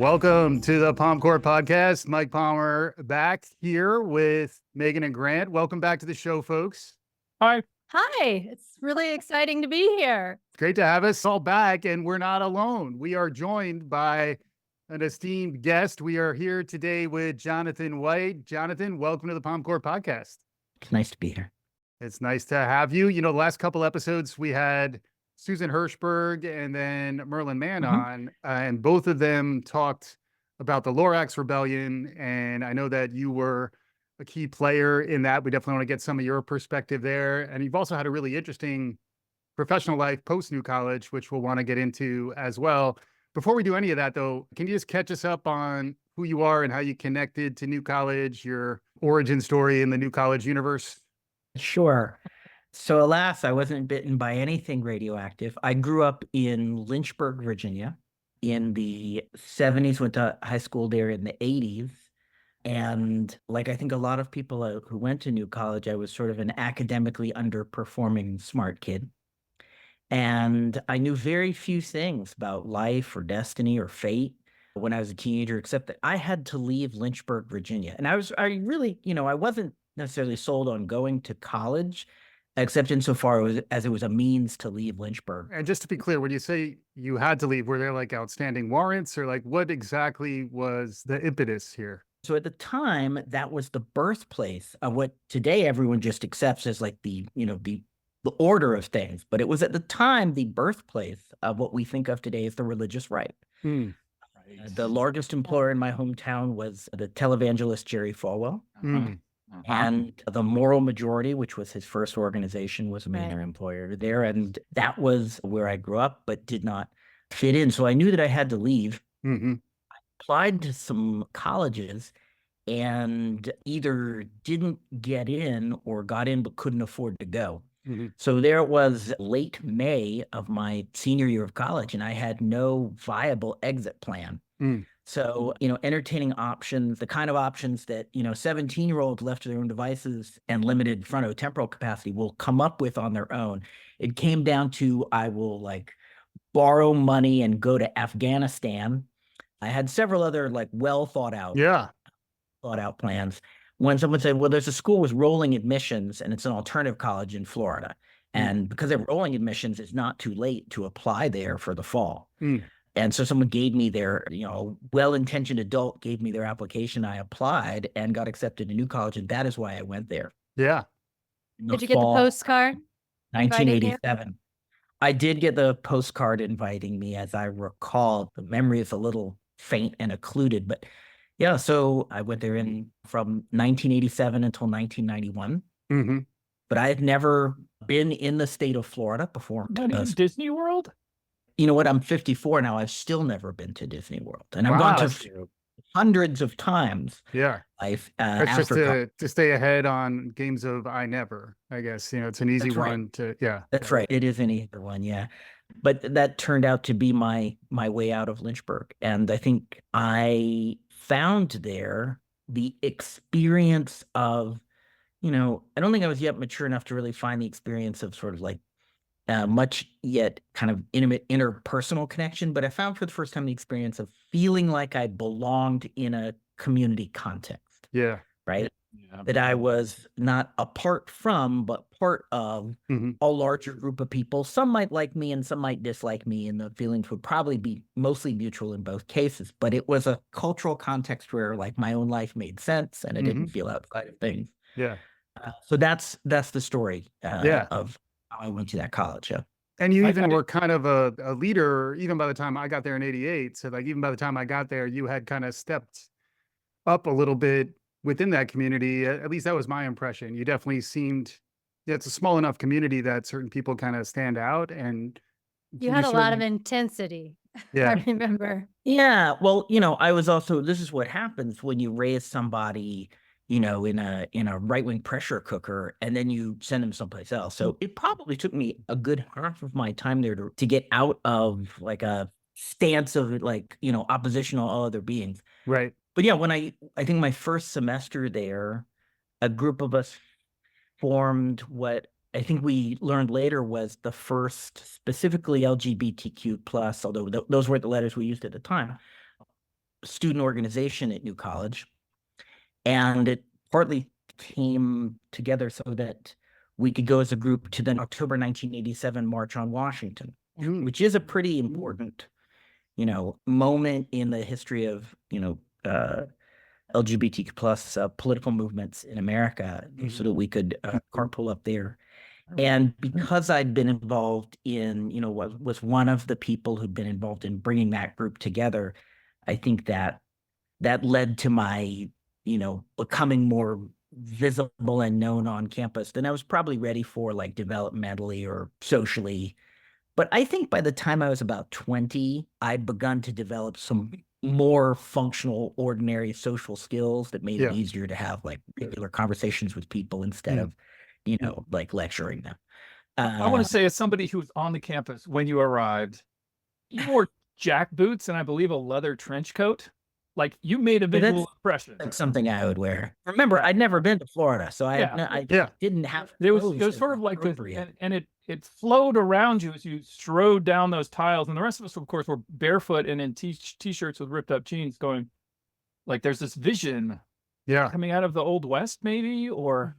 Welcome to the Palm Court Podcast. Mike Palmer back here with Megan and Grant. Welcome back to the show, folks. Hi. Hi, it's really exciting to be here. It's great to have us all back, and we're not alone. We are joined by an esteemed guest. We are here today with Jonathan White. Jonathan, welcome to the Palm Court Podcast. It's nice to be here. It's nice to have you. You know, the last couple episodes, we had Susan Hirschberg and then Merlin Mann on, and both of them talked about the Lorax Rebellion. And I know that you were a key player in that. We definitely want to get some of your perspective there. And you've also had a really interesting professional life post New College, which we'll want to get into as well. Before we do any of that, though, can you just catch us up on who you are and how you connected to New College, your origin story in the New College universe? Sure. So alas, I wasn't bitten by anything radioactive. I grew up in Lynchburg, Virginia in the 70s, went to high school there in the 80s. And like I think a lot of people who went to New College, I was sort of an academically underperforming smart kid. And I knew very few things about life or destiny or fate when I was a teenager, except that I had to leave Lynchburg, Virginia. And I wasn't necessarily sold on going to college, except insofar as it was a means to leave Lynchburg. And just to be clear, when you say you had to leave, were there like outstanding warrants, or like what exactly was the impetus here? So at the time, that was the birthplace of what today everyone just accepts as like the order of things. But it was at the time the birthplace of what we think of today as the religious right. The largest employer in my hometown was the televangelist Jerry Falwell. And the Moral Majority, which was his first organization, was a major employer there. And that was where I grew up, but did not fit in. So I knew that I had to leave. I applied to some colleges and either didn't get in or got in but couldn't afford to go. So there it was late May of my senior year of college, and I had no viable exit plan. So, entertaining options, the kind of options that, 17-year-olds left to their own devices and limited frontotemporal capacity will come up with on their own. It came down to, I will borrow money and go to Afghanistan. I had several other well thought out plans. When someone said, well, there's a school with rolling admissions and it's an alternative college in Florida. And because they're rolling admissions, it's not too late to apply there for the fall. And so someone gave me their, well-intentioned adult gave me their application. I applied and got accepted to New College. And that is why I went there. Yeah. Did you get the postcard? 1987. I did get the postcard inviting me, as I recall. The memory is a little faint and occluded, but yeah, so I went there from 1987 until 1991. But I had never been in the state of Florida before. Disney World? You know what? I'm 54 now. I've still never been to Disney World. And I've gone to hundreds of times. Yeah. That's just to stay ahead on games of I Never, I guess. It's an easy one to, That's right. It is an easy one, yeah. But that turned out to be my way out of Lynchburg. And I think I found there the experience of, I don't think I was yet mature enough to really find the experience of sort of much yet kind of intimate interpersonal connection, but I found for the first time the experience of feeling like I belonged in a community context. Yeah. Right? Yeah. That I was not apart from, but part of a larger group of people. Some might like me and some might dislike me, and the feelings would probably be mostly mutual in both cases. But it was a cultural context where my own life made sense and I didn't feel outside of things. Yeah. So that's the story of how I went to that college. Yeah. And you even were kind of a leader, even by the time I got there in 88. So even by the time I got there, you had kind of stepped up a little bit within that community. At least that was my impression. You definitely seemed, it's a small enough community that certain people kind of stand out. And you had a lot of intensity. Yeah. I remember. Yeah. Well, I was also, this is what happens when you raise somebody, in a right-wing pressure cooker, and then you send them someplace else. So it probably took me a good half of my time there to get out of a stance of opposition to all other beings. Right. But yeah, when I think my first semester there, a group of us formed what I think we learned later was the first specifically LGBTQ plus, although those weren't the letters we used at the time, student organization at New College. And it partly came together so that we could go as a group to the October 1987 March on Washington, which is a pretty important, moment in the history of, LGBTQ plus political movements in America, so that we could carpool up there. And because I'd been involved in, was one of the people who'd been involved in bringing that group together, I think that led to my, becoming more visible and known on campus than I was probably ready for, like developmentally or socially. But I think by the time I was about 20, I'd begun to develop some more functional, ordinary social skills that made it easier to have like regular conversations with people instead of, like lecturing them. I want to say, as somebody who was on the campus when you arrived, you wore jack boots and I believe a leather trench coat. Like, you made a visual impression. Like something I would wear. Remember, I'd never been to Florida, so I didn't have. It was sort of like and it flowed around you as you strode down those tiles, and the rest of us, of course, were barefoot and in t-shirts with ripped up jeans, going like, there's this vision, coming out of the Old West, maybe, or.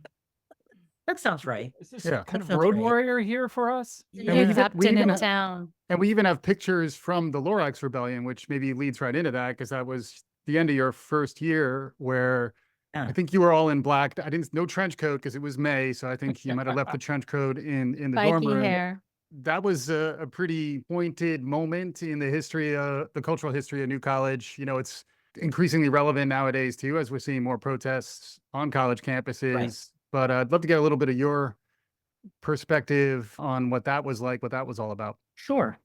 That sounds right. Is this kind of road warrior here for us? You're captain in town. And we even have pictures from the Lorax Rebellion, which maybe leads right into that, because that was the end of your first year, where I think you were all in black. No trench coat because it was May, so I think you might have left the trench coat in the dorm room. Hair. That was a pretty pointed moment in the history, the cultural history of New College. It's increasingly relevant nowadays too, as we're seeing more protests on college campuses. Right. But I'd love to get a little bit of your perspective on what that was like, what that was all about. Sure.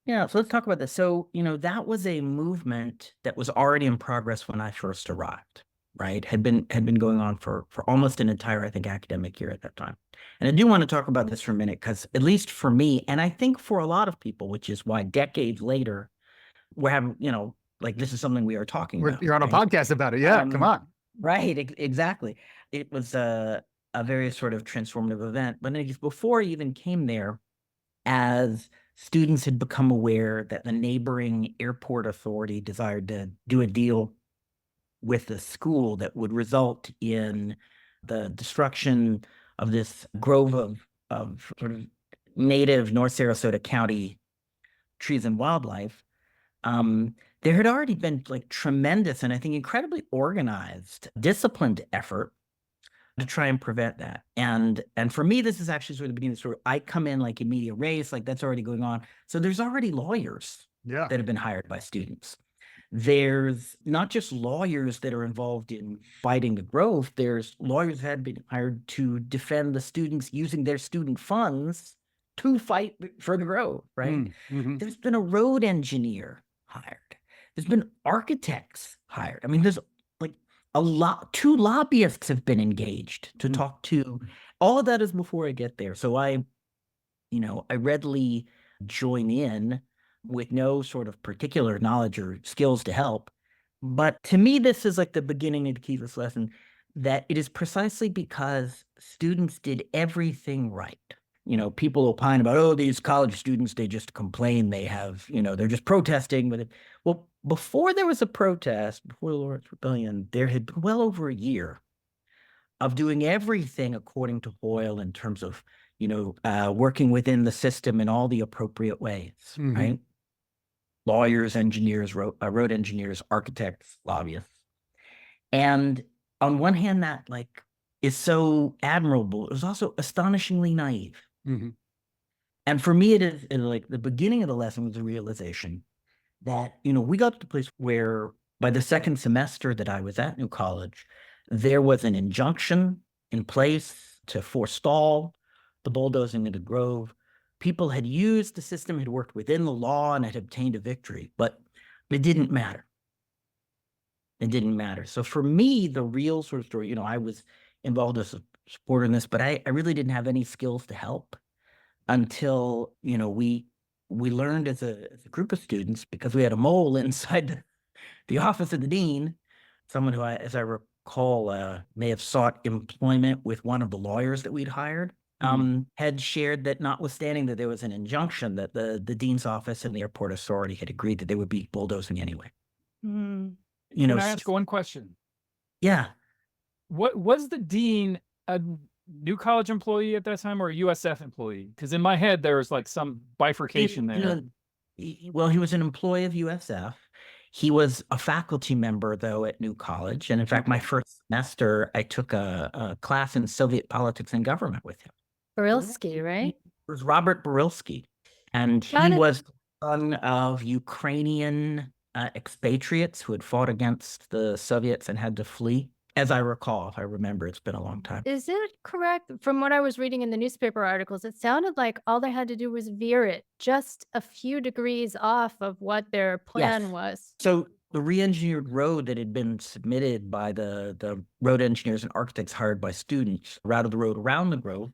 Yeah, so let's talk about this. So, that was a movement that was already in progress when I first arrived, right? Had been going on for almost an entire, I think, academic year at that time. And I do want to talk about this for a minute, because at least for me, and I think for a lot of people, which is why decades later, we're having, like, this is something we are talking about. You're on a podcast about it. Yeah, come on. Right, exactly. It was a very sort of transformative event. But before I even came there, as students had become aware that the neighboring airport authority desired to do a deal with the school that would result in the destruction of this grove of sort of native North Sarasota County trees and wildlife, there had already been like tremendous and I think incredibly organized, disciplined effort to try and prevent that. And for me, this is actually sort of the beginning of the story. I come in like in media race, like that's already going on. So there's already lawyers that have been hired by students. There's not just lawyers that are involved in fighting the growth. There's lawyers that had been hired to defend the students using their student funds to fight for the growth, right? Mm-hmm. There's been a road engineer hired. There's been architects hired. I mean, there's like two lobbyists have been engaged to talk to. All of that is before I get there. So I readily join in with no sort of particular knowledge or skills to help. But to me, this is like the beginning of the key to this lesson, that it is precisely because students did everything right. People opine about, oh, these college students, they just complain. They have, they're just protesting with it. Well, before there was a protest, before the Lorax Rebellion, there had been well over a year of doing everything according to Hoyle in terms of, working within the system in all the appropriate ways, right? Lawyers, engineers, road engineers, architects, lobbyists. And on one hand, that like is so admirable. It was also astonishingly naive. And for me, it is like the beginning of the lesson was a realization that, we got to the place where by the second semester that I was at New College, there was an injunction in place to forestall the bulldozing of the grove. People had used the system, had worked within the law, and had obtained a victory, but it didn't matter. It didn't matter. So for me, the real sort of story, I was involved as a supporter in this, but I really didn't have any skills to help until, we learned as a group of students, because we had a mole inside the office of the dean, someone who, as I recall, may have sought employment with one of the lawyers that we'd hired. Had shared that notwithstanding that there was an injunction, that the dean's office and the airport authority had agreed that they would be bulldozing anyway. you Can know, I ask one question? yeah. What was the dean a New College employee at that time or a USF employee? Because in my head there was like some bifurcation there. Well, he was an employee of USF. He was a faculty member, though, at New College. And in fact, my first semester, I took a class in Soviet politics and government with him. Barilsky, right? It was Robert Barilsky. And he was the son of Ukrainian expatriates who had fought against the Soviets and had to flee. As I recall, if I remember, it's been a long time. Is it correct? From what I was reading in the newspaper articles, it sounded like all they had to do was veer it just a few degrees off of what their plan was. So the re-engineered road that had been submitted by the road engineers and architects hired by students, route of the road around the grove,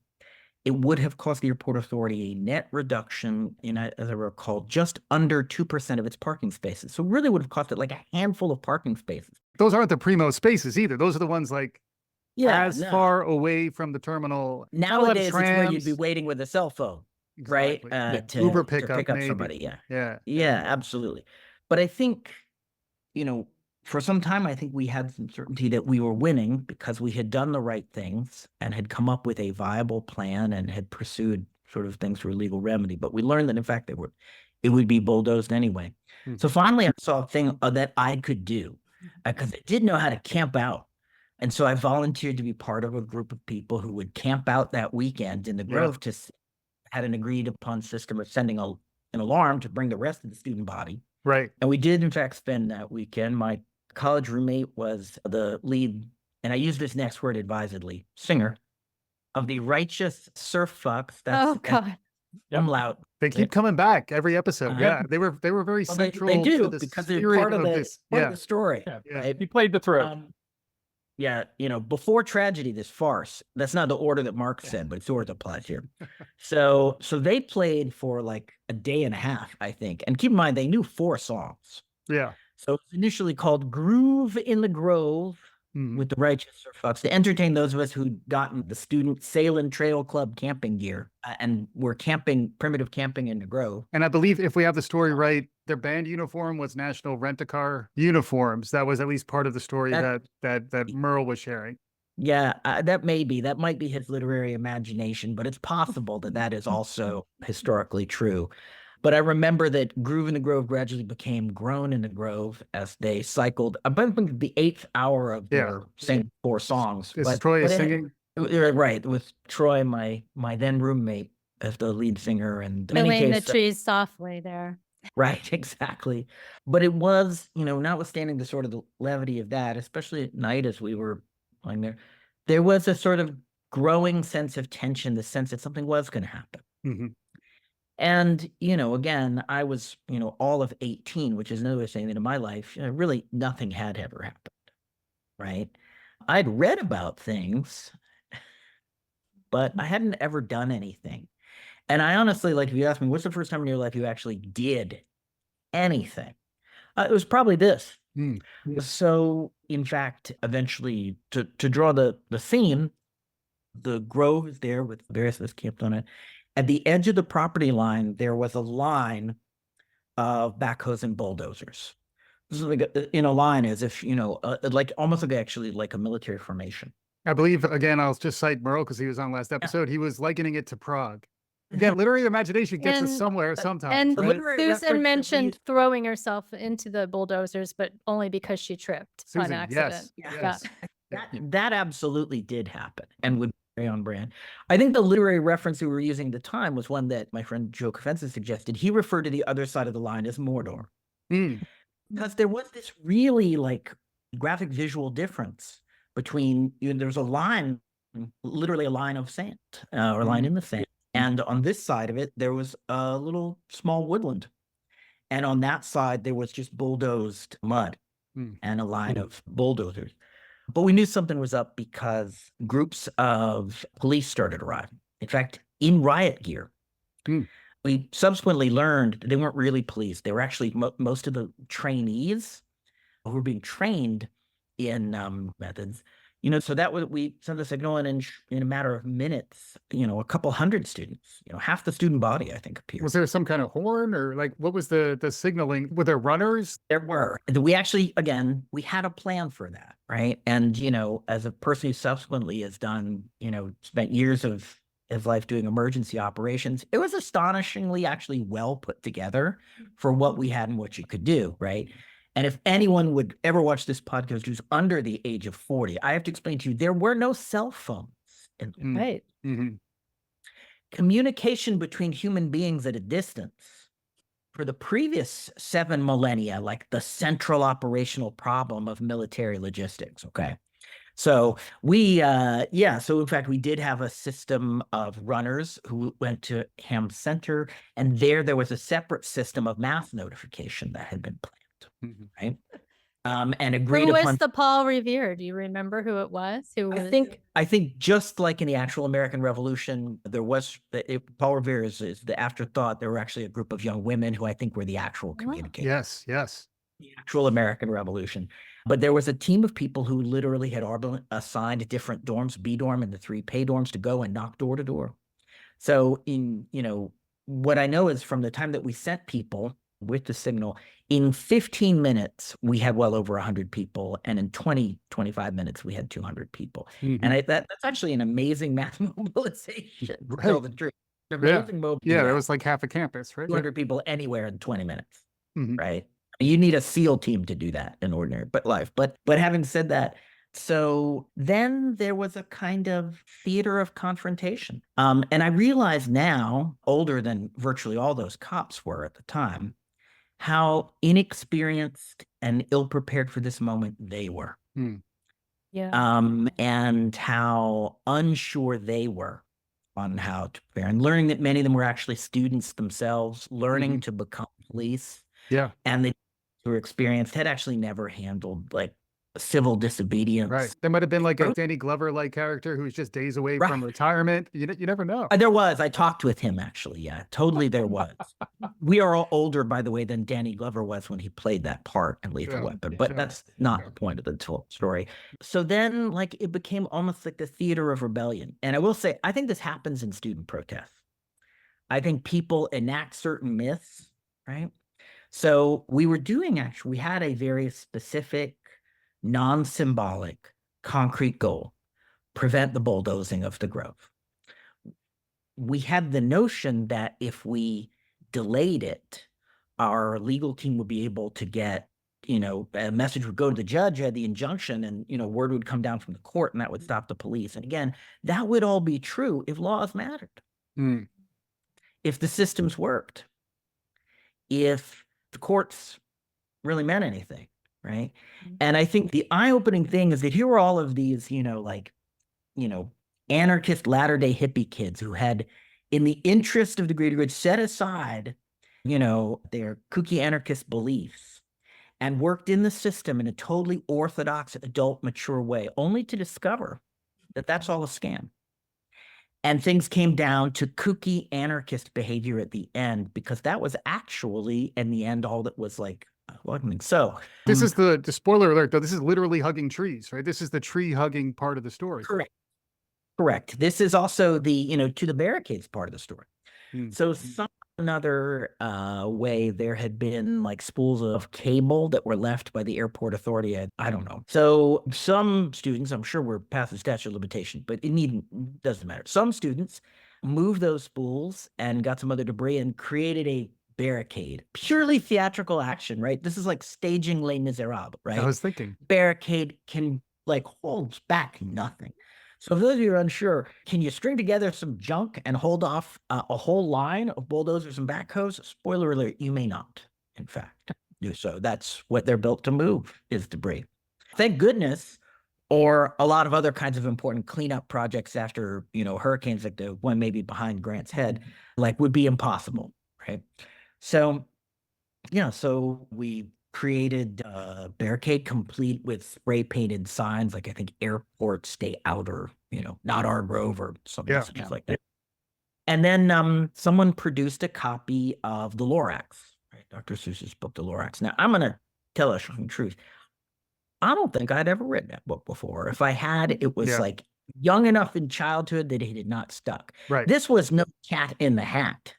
it would have cost the airport authority a net reduction in, as I recall, just under 2% of its parking spaces. So really would have cost it like a handful of parking spaces. Those aren't the primo spaces either. Those are the ones like far away from the terminal. Nowadays, it's where you'd be waiting with a cell phone, right? To Uber pick up maybe. somebody. Yeah, absolutely. But I think, for some time, I think we had some certainty that we were winning because we had done the right things and had come up with a viable plan and had pursued sort of things through legal remedy. But we learned that, in fact, it would be bulldozed anyway. So finally, I saw a thing that I could do because I did know how to camp out. And so I volunteered to be part of a group of people who would camp out that weekend in the Grove had an agreed upon system of sending an alarm to bring the rest of the student body. Right. And we did, in fact, spend that weekend. My college roommate was the lead, and I use this next word advisedly, singer of the Righteous Surf Fucks. Oh, God. Umlaut. They keep coming back every episode. They were very central. They do, to the because they're part of the story. Yeah. Right? He played the throat. Before tragedy, this farce. That's not the order that Mark said, but it's the order that applies here. So they played for like a day and a half, I think. And keep in mind, they knew 4 songs. Yeah. So it's initially called Groove in the Grove with the Righteous Surf Fucks to entertain those of us who'd gotten the student Sail and Trail Club camping gear and were primitive camping in the Grove. And I believe if we have the story right, their band uniform was National Rent-A-Car uniforms. That was at least part of the story that Merle was sharing. Yeah, that might be his literary imagination, but it's possible that is also historically true. But I remember that Groove in the Grove gradually became Groan in the Grove as they cycled about the 8th hour of their singing 4 songs. Is Troy singing? Right, with Troy, my then roommate, as the lead singer, and in any Filling case, the trees softly there. Right, exactly. But it was, notwithstanding the sort of the levity of that, especially at night as we were playing there was a sort of growing sense of tension, the sense that something was going to happen. Mm-hmm. And, again, I was, all of 18, which is another way of saying that in my life, really nothing had ever happened, right? I'd read about things, but I hadn't ever done anything. And I honestly, if you ask me, what's the first time in your life you actually did anything? It was probably this. So, in fact, eventually, to draw the theme, the Grove is there with various of us camped on it. At the edge of the property line, there was a line of backhoes and bulldozers. This is like in a line as if, almost like a military formation. I believe, again, I'll just cite Merle because he was on last episode. He was likening it to Prague. Again, literary imagination gets us somewhere sometimes. And right? Susan mentioned throwing herself into the bulldozers, but only because she tripped on accident. Yes. That absolutely did happen and would be very on brand. I think the literary reference we were using at the time was one that my friend Joe Cofensis suggested. He referred to the other side of the line as Mordor. Because there was this really graphic visual difference between, there's a line, literally a line of sand or a line in the sand. And on this side of it, there was a little small woodland. And on that side, there was just bulldozed mud and a line of bulldozers. But we knew something was up because groups of police started arriving. In fact, in riot gear. We subsequently learned they weren't really police. They were actually most of the trainees who were being trained in methods So that was, we sent the signal, and in a matter of minutes, a couple hundred students, half the student body, I think, appeared. Was there some kind of horn, or like, what was the signaling? Were there runners? There were. We actually, again, we had a plan for that, right? And, as a person who subsequently has done, spent years of his life doing emergency operations, it was astonishingly actually well put together for what we had and what you could do, right? And if anyone would ever watch this podcast who's under the age of 40, I have to explain to you, there were no cell phones. Right. Mm-hmm. Communication between human beings at a distance for the previous 7 millennia, like the central operational problem of military logistics, okay? So so in fact, we did have a system of runners who went to Ham Center, and there was a separate system of mass notification that had been planned. Mm-hmm. Right. And agreed Who upon. was the Paul Revere? Do you remember who it was? I think just like in the actual American Revolution, there was Paul Revere is the afterthought. There were actually a group of young women who I think were the actual communicators. Yes. The actual American Revolution. But there was a team of people who literally had all been assigned different dorms, B dorm and the 3 pay dorms, to go and knock door to door. So what I know is from the time that we sent people with the signal, in 15 minutes, we had well over 100 people. And in 25 minutes, we had 200 people. Mm-hmm. And that's actually an amazing mass mobilization. Right. Tell the truth. Amazing mobilization. Yeah, that was like half a campus, right? 200 people anywhere in 20 minutes, Mm-hmm. right? You need a SEAL team to do that in ordinary life. But having said that, so then there was a kind of theater of confrontation. And I realize now, older than virtually all those cops were at the time, how inexperienced and ill-prepared for this moment they were. Yeah. And how unsure they were on how to prepare, and learning that many of them were actually students themselves, learning to become police. Yeah. And they were experienced, had actually never handled like civil disobedience. Right. There might have been like a Danny Glover-like character who was just days away from retirement. You never know. There was. I talked with him, actually. Yeah, totally there was. We are all older, by the way, than Danny Glover was when he played that part in Lethal Weapon. But that's not the point of the story. So then, like, it became almost like the theater of rebellion. And I will say, I think this happens in student protests. I think people enact certain myths, right? So we had a very specific, non-symbolic, concrete goal: prevent the bulldozing of the Grove. We had the notion that if we delayed it, our legal team would be able to get, a message would go to the judge, had the injunction, and, word would come down from the court, and that would stop the police. And again, that would all be true if laws mattered, if the systems worked, if the courts really meant anything, right? And I think the eye-opening thing is that here were all of these, anarchist Latter-day hippie kids who had, in the interest of the greater good, set aside, their kooky anarchist beliefs and worked in the system in a totally orthodox, adult, mature way, only to discover that that's all a scam. And things came down to kooky anarchist behavior at the end, because that was actually, in the end, all that was like welcoming. So this is the spoiler alert, though. This is literally hugging trees, right? This is the tree hugging part of the story. Correct. This is also the, to the barricades part of the story. So another way, there had been like spools of cable that were left by the airport authority. I don't know. So some students, I'm sure we're past the statute of limitation, but it doesn't matter. Some students moved those spools and got some other debris and created a barricade. Purely theatrical action, right? This is like staging Les Miserables, right? I was thinking. Barricade can holds back nothing. So for those of you who are unsure, can you string together some junk and hold off a whole line of bulldozers and backhoes? Spoiler alert, you may not, in fact, do so. That's what they're built to move, is debris. Thank goodness, or a lot of other kinds of important cleanup projects after, hurricanes, like the one maybe behind Grant's Head, would be impossible, right? So, so we created a barricade complete with spray painted signs, like I think airport stay out, or, not our Grove, or something like that. And then someone produced a copy of the Lorax, right? Dr. Seuss's book, The Lorax. Now, I'm going to tell a shocking truth. I don't think I'd ever read that book before. If I had, it was Yeah. like young enough in childhood that it had not stuck. Right. This was no Cat in the Hat.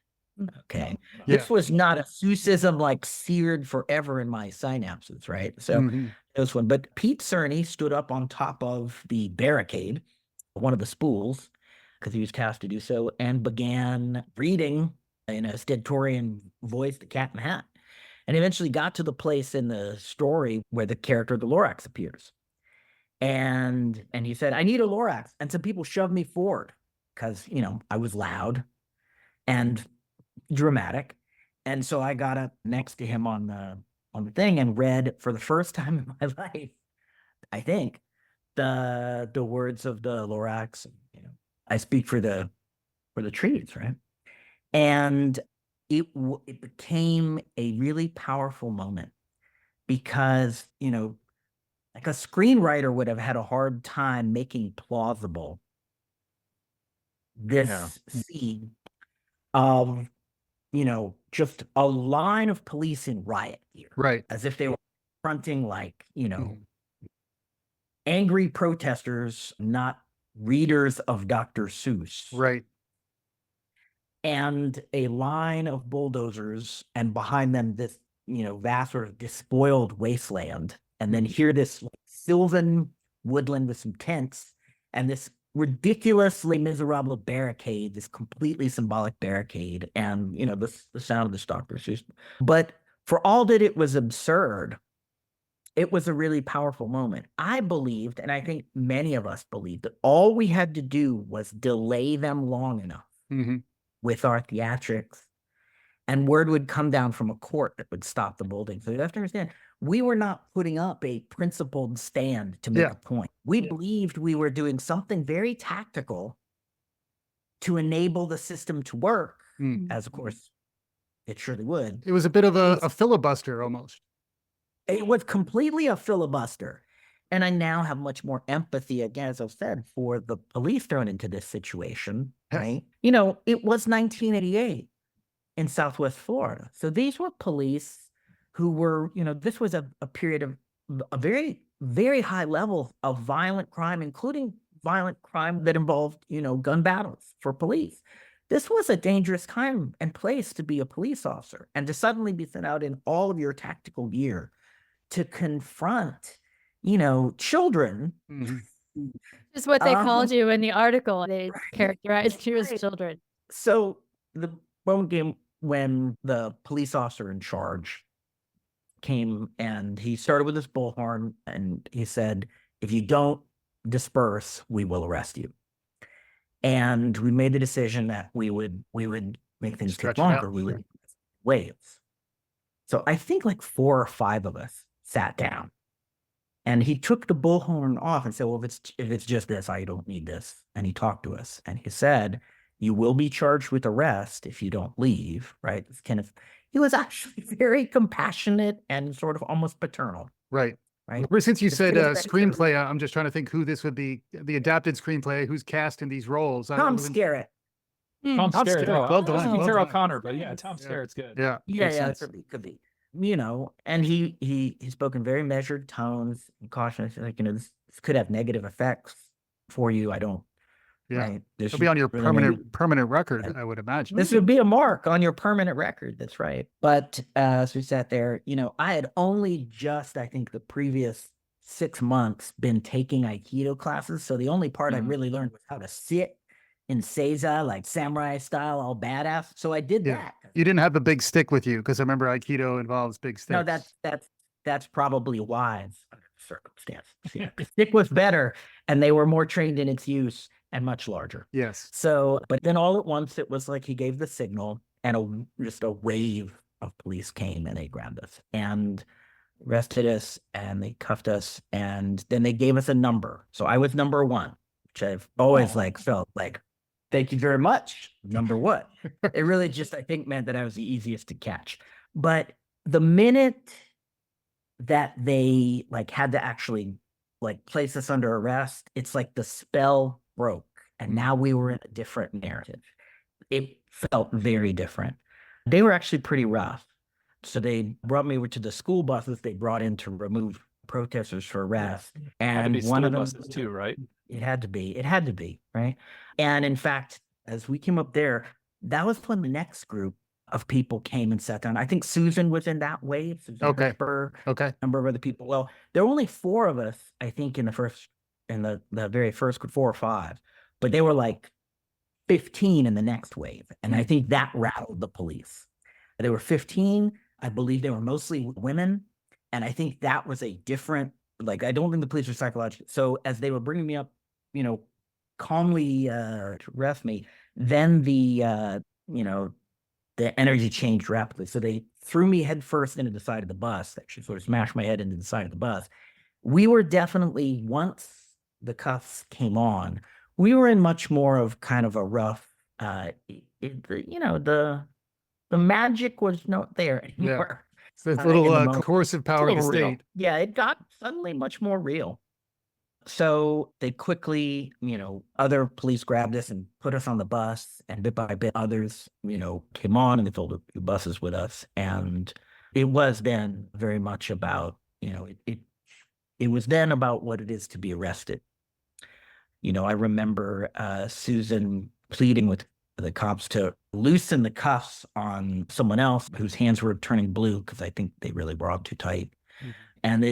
Okay. Yeah. This was not a Seussism like seared forever in my synapses, right? So Mhm. this one. But Pete Cerny stood up on top of the barricade, one of the spools, because he was tasked to do so, and began reading in a stentorian voice the Cat in the Hat. And eventually got to the place in the story where the character, the Lorax, appears. And he said, I need a Lorax. And some people shoved me forward because, you know, I was loud and dramatic. And so I got up next to him on the thing and read for the first time in my life, I think, the words of the Lorax. You know, I speak for the trees, right? And it became a really powerful moment because, you know, like a screenwriter would have had a hard time making plausible this scene of, you know, just a line of police in riot gear, Right. as if they were confronting, like, you know, Mhm. angry protesters, not readers of Dr. Seuss. Right. And a line of bulldozers, and behind them this, you know, vast sort of despoiled wasteland, and then here this like, sylvan woodland with some tents, and this ridiculously miserable barricade, this completely symbolic barricade, and you know the sound of the Dr. Seuss. But for all that it was absurd, it was a really powerful moment. I believed, and I think many of us believed, that all we had to do was delay them long enough Mhm. with our theatrics, and word would come down from a court that would stop the building. So you have to understand, we were not putting up a principled stand to make Yeah. a point. We believed we were doing something very tactical to enable the system to work, Mm. as of course it surely would. It was a bit of a filibuster almost. It was completely a filibuster. And I now have much more empathy, again, as I've said, for the police thrown into this situation, Yes. right? You know, it was 1988 in Southwest Florida. So these were police who were, you know, this was a period of a very, very high level of violent crime, including violent crime that involved, you know, gun battles for police. This was a dangerous time and place to be a police officer, and to suddenly be sent out in all of your tactical gear to confront, you know, children. Mhm. Just what they called you in the article. They characterized you as Right. children. So the moment came when the police officer in charge came, and he started with his bullhorn, and he said, if you don't disperse, we will arrest you. And we made the decision that we would make things Stretch take it out. longer. We would waves. So I think like 4 or 5 of us sat down, and he took the bullhorn off and said, well, if it's just this, I don't need this. And he talked to us, and he said, you will be charged with arrest if you don't leave, right? It's kind of, he was actually very compassionate and sort of almost paternal, Right. right? Ever since you It said feels like- screenplay, I'm just trying to think who this would be, the adapted screenplay, who's cast in these roles. Tom wasn't- Skerritt. Tom Tom Skerritt. Skerritt. Oh, Well done, well Sarah done. O'Connor, but yeah, Tom Yeah. Skerritt's good. Yeah. Yeah, Makes yeah, sense. could be. You know, and he spoke in very measured tones and cautious, like, you know, this could have negative effects for you. I don't, Yeah. right? It'll be on your really permanent record, I would imagine. This would be a mark on your permanent record. That's right. But as we sat there, you know, I had only just, I think, the previous 6 months been taking Aikido classes. So the only part I really learned was how to sit in Seiza, like samurai style, all badass. So I did Yeah. that. You didn't have the big stick with you, because I remember Aikido involves big sticks. No, that's probably wise under the circumstance. Yeah. The stick was better, and they were more trained in its use and much larger. Yes. So, but then all at once, it was like he gave the signal, and just a wave of police came, and they grabbed us and arrested us, and they cuffed us, and then they gave us a number. So I was number 1, which I've always like felt like, thank you very much, number 1. It really just, I think, meant that I was the easiest to catch. But the minute that they like had to actually like place us under arrest, it's like the spell broke, and now we were in a different narrative. It felt very different. They were actually pretty rough. So they brought me to the school buses they brought in to remove protesters for arrest. Had to be And one of them, buses too, right? it had to be, right? And in fact, as we came up there, that was when the next group of people came and sat down. I think Susan was in that wave. Susan Okay. Hirschberg, Okay. a number of other people. Well, there were only 4 of us, I think, in the very first group, 4 or 5, but they were like 15 in the next wave. And I think that rattled the police. There were 15. I believe they were mostly women. And I think that was a different, like, I don't think the police were psychological. So as they were bringing me up, calmly to arrest me, then the energy changed rapidly. So they threw me headfirst into the side of the bus, actually sort of smashed my head into the side of the bus. We were definitely, once the cuffs came on, we were in much more of kind of a rough, the magic was not there anymore. It's this little coercive power of the real. state. Yeah, it got suddenly much more real. So they quickly, other police grabbed us and put us on the bus, and bit by bit others, came on and they filled the buses with us. And it was then very much about, it was then about what it is to be arrested. I remember Susan pleading with the cops to loosen the cuffs on someone else whose hands were turning blue because I think they really were on too tight. Mm-hmm. And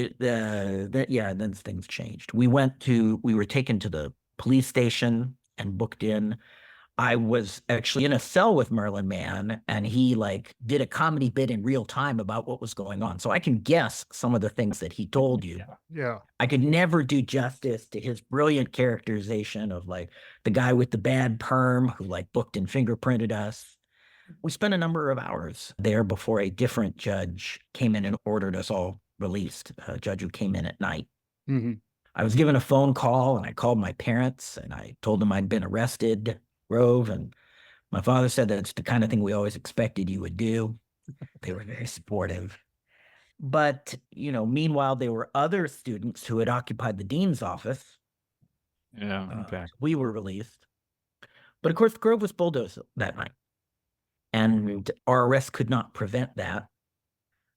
then things changed. We were taken to the police station and booked in. I was actually in a cell with Merlin Mann, and he did a comedy bit in real time about what was going on. So I can guess some of the things that he told you. Yeah. I could never do justice to his brilliant characterization of the guy with the bad perm who booked and fingerprinted us. We spent a number of hours there before a different judge came in and ordered us all released, a judge who came in at night. Mm-hmm. I was given a phone call, and I called my parents and I told them I'd been arrested, Grove, and my father said that's the kind of thing we always expected you would do. They were very supportive. But, meanwhile, there were other students who had occupied the dean's office. Yeah, okay. We were released. But of course, Grove was bulldozed that night. And our arrest could not prevent that.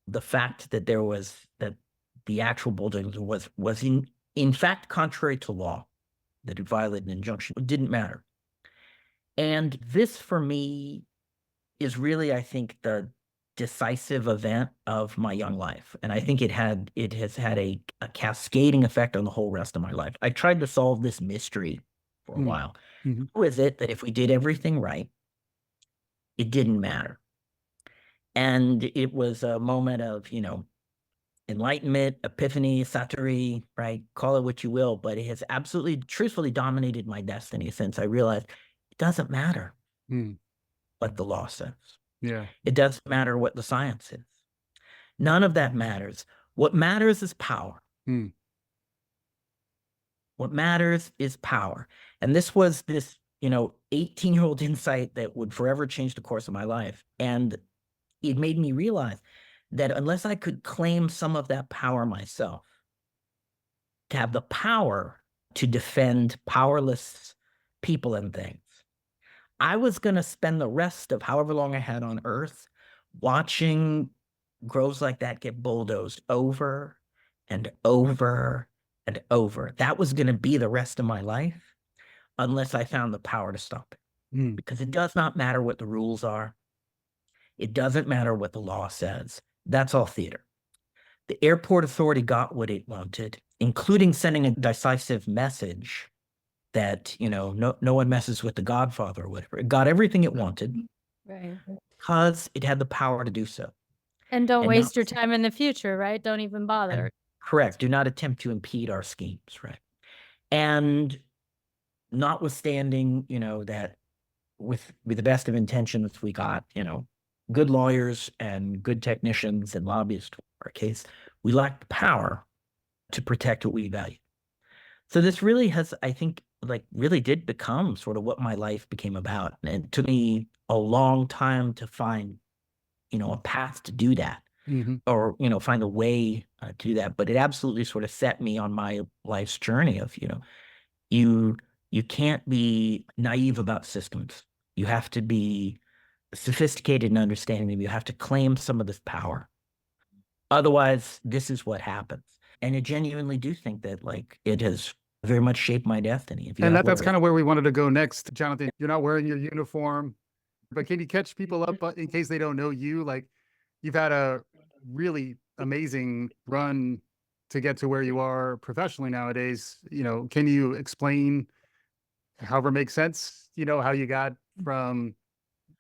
The fact that the actual bulldozing was in fact contrary to law, that it violated an injunction, it didn't matter. And this, for me, is really, I think, the decisive event of my young life. And I think it has had a cascading effect on the whole rest of my life. I tried to solve this mystery for a while. Mm-hmm. Who is it that if we did everything right, it didn't matter? And it was a moment of, enlightenment, epiphany, satori, right? Call it what you will, but it has absolutely, truthfully dominated my destiny since I realized it doesn't matter what the law says. Yeah. It doesn't matter what the science is. None of that matters. What matters is power. What matters is power. And this was this, 18-year-old insight that would forever change the course of my life. And it made me realize that unless I could claim some of that power myself, to have the power to defend powerless people and things, I was going to spend the rest of however long I had on Earth watching groves like that get bulldozed over and over and over. That was going to be the rest of my life unless I found the power to stop it. Because it does not matter what the rules are. It doesn't matter what the law says. That's all theater. The airport authority got what it wanted, including sending a decisive message that, no one messes with the Godfather or whatever. It got everything it wanted, right? Because it had the power to do so. And don't waste your time in the future, right? Don't even bother. Correct. Do not attempt to impede our schemes, right? And notwithstanding, that with the best of intentions, we got, good lawyers and good technicians and lobbyists in our case, we lacked the power to protect what we value. So this really has, I think, really did become sort of what my life became about. And it took me a long time to find, a path to do that, or, find a way to do that. But it absolutely sort of set me on my life's journey of, you can't be naive about systems. You have to be sophisticated in understanding them. You have to claim some of this power. Otherwise, this is what happens. And I genuinely do think that like it has very much shaped my destiny. If you And ask that's what kind of where we wanted to go next, Jonathan. You're not wearing your uniform, but can you catch people up in case they don't know you? Like, you've had a really amazing run to get to where you are professionally nowadays. Can you explain, however makes sense, how you got from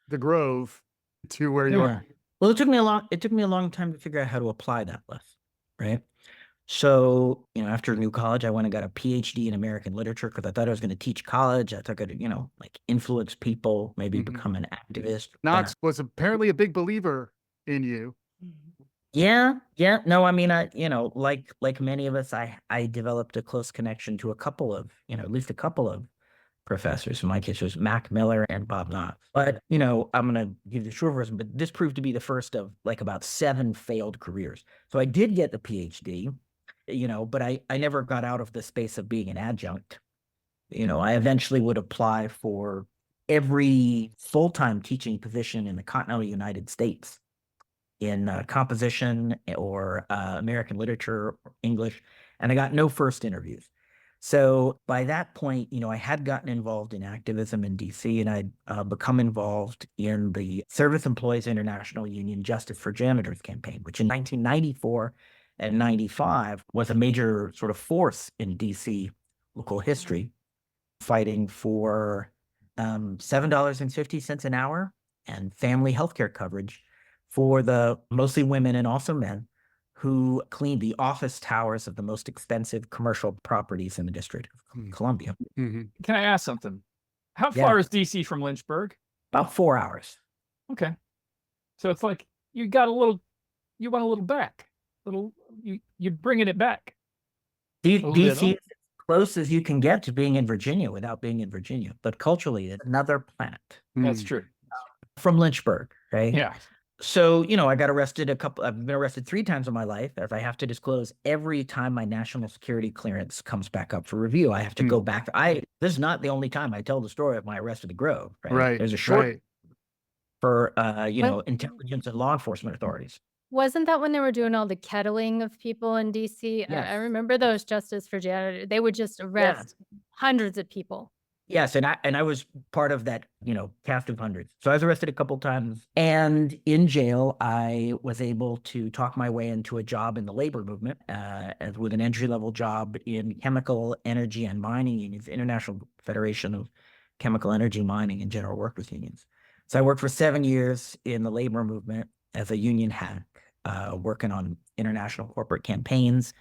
the Grove to where you are? Yeah. Well, it took me a long time to figure out how to apply that lesson, right? So, after New College, I went and got a PhD in American literature because I thought I was going to teach college. I thought I could, like influence people, maybe become an activist. Knox was apparently a big believer in you. Yeah. No, I mean, like many of us, I developed a close connection to a couple of, at least a couple of professors. In my case, it was Mac Miller and Bob Knox. But, I'm going to give the short version, but this proved to be the first of like about 7 failed careers. So I did get the PhD, but I never got out of the space of being an adjunct. I eventually would apply for every full-time teaching position in the continental United States in composition or American literature, or English, and I got no first interviews. So by that point, I had gotten involved in activism in DC, and I'd become involved in the Service Employees International Union Justice for Janitors campaign, which in 1994 and 95 was a major sort of force in DC local history, fighting for $7.50 an hour and family healthcare coverage for the mostly women and also men who cleaned the office towers of the most expensive commercial properties in the District of Columbia. Can I ask something? How far is DC from Lynchburg? About 4 hours. Okay. So it's like you want a little back. You're bringing it back. DC is as close as you can get to being in Virginia without being in Virginia, but culturally it's another planet. That's true. From Lynchburg, right? Yeah. So, I got arrested I've been arrested 3 times in my life, as I have to disclose every time my national security clearance comes back up for review. I have to go back. This is not the only time I tell the story of my arrest at the Grove, right? Right. There's a short for, intelligence and law enforcement authorities. Wasn't that when they were doing all the kettling of people in DC? Yes. I remember those Justice for Janitors. They would just arrest hundreds of people. Yes, and I was part of that, cast of hundreds. So I was arrested a couple times, and in jail, I was able to talk my way into a job in the labor movement, with an entry-level job in chemical, energy, and mining unions, International Federation of Chemical, Energy, Mining, and General Workers Unions. So I worked for 7 years in the labor movement as a union hack, working on international corporate campaigns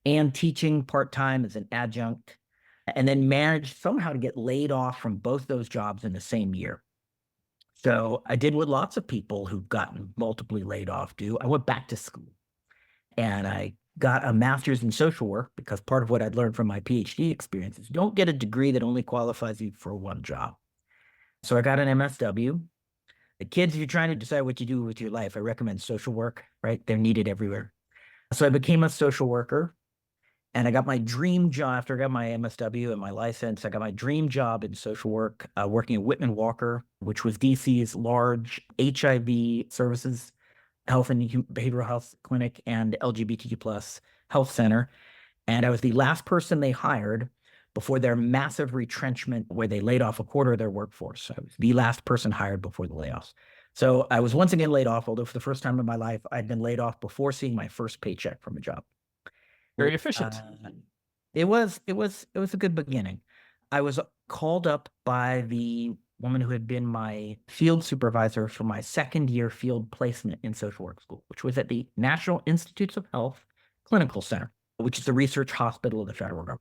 and teaching part-time as an adjunct, and then managed somehow to get laid off from both those jobs in the same year. So I did what lots of people who've gotten multiply laid off do. I went back to school and I got a master's in social work, because part of what I'd learned from my PhD experience is don't get a degree that only qualifies you for one job. So I got an MSW. The kids, if you're trying to decide what you do with your life, I recommend social work, right? They're needed everywhere. So I became a social worker. And I got my dream job after I got my MSW and my license. I got my dream job in social work, working at Whitman Walker, which was DC's large HIV services, health and behavioral health clinic, and LGBTQ plus health center. And I was the last person they hired before their massive retrenchment, where they laid off a quarter of their workforce. I was the last person hired before the layoffs. So I was once again laid off, although for the first time in my life, I'd been laid off before seeing my first paycheck from a job. Very efficient. It was a good beginning. I was called up by the woman who had been my field supervisor for my 2nd year field placement in social work school, which was at the National Institutes of Health Clinical Center, which is a research hospital of the federal government.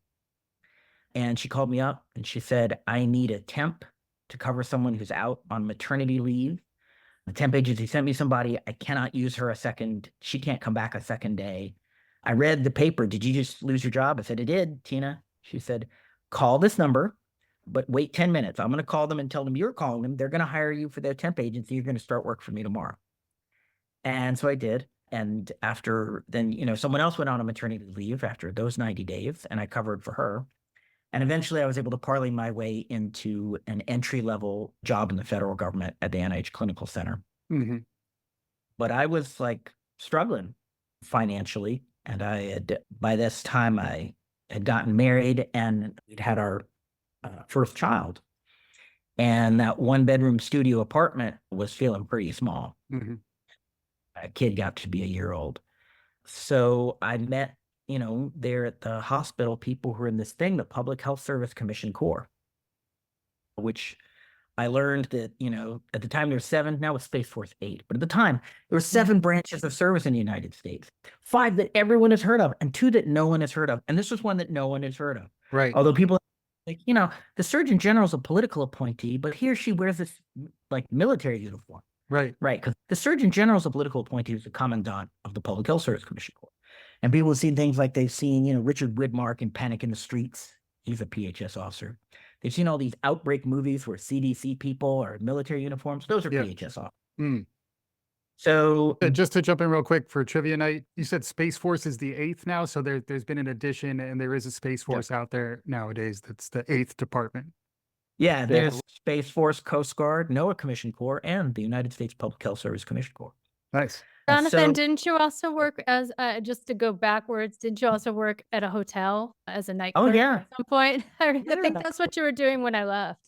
And she called me up and she said, I need a temp to cover someone who's out on maternity leave. The temp agency sent me somebody. I cannot use her she can't come back a second day. I read the paper. Did you just lose your job? I said, I did, Tina. She said, call this number, but wait 10 minutes. I'm going to call them and tell them you're calling them. They're going to hire you for their temp agency. You're going to start work for me tomorrow. And so I did. And after then, someone else went on a maternity leave after those 90 days, and I covered for her. And eventually I was able to parlay my way into an entry-level job in the federal government at the NIH Clinical Center. But I was like struggling financially. And by this time, I had gotten married and we'd had our first child. And that 1-bedroom studio apartment was feeling pretty small. Mm-hmm. A kid got to be a year old. So I met, there at the hospital, people who are in this thing, the Public Health Service Commission Corps, which I learned that, at the time there were 7, now it's Space Force 8. But at the time, there were 7 branches of service in the United States, 5 that everyone has heard of and 2 that no one has heard of. And this was one that no one has heard of. Right. Although people the Surgeon General is a political appointee, but he or she wears this like military uniform. Right. Right. Because the Surgeon General is a political appointee who's the commandant of the Public Health Service Commission Corps. And people have seen things like they've seen, Richard Widmark in Panic in the Streets. He's a PHS officer. They've seen all these outbreak movies where CDC people are in military uniforms. Those are PHS officers. Mm. So just to jump in real quick for trivia night, you said Space Force is the 8th now. So there's been an addition and there is a Space Force out there nowadays. That's the 8th department. Yeah, there's Space Force, Coast Guard, NOAA Commission Corps, and the United States Public Health Service Commission Corps. Nice. Jonathan, didn't you also work as, just to go backwards, didn't you also work at a hotel as a night clerk at some point? I think that's what you were doing when I left.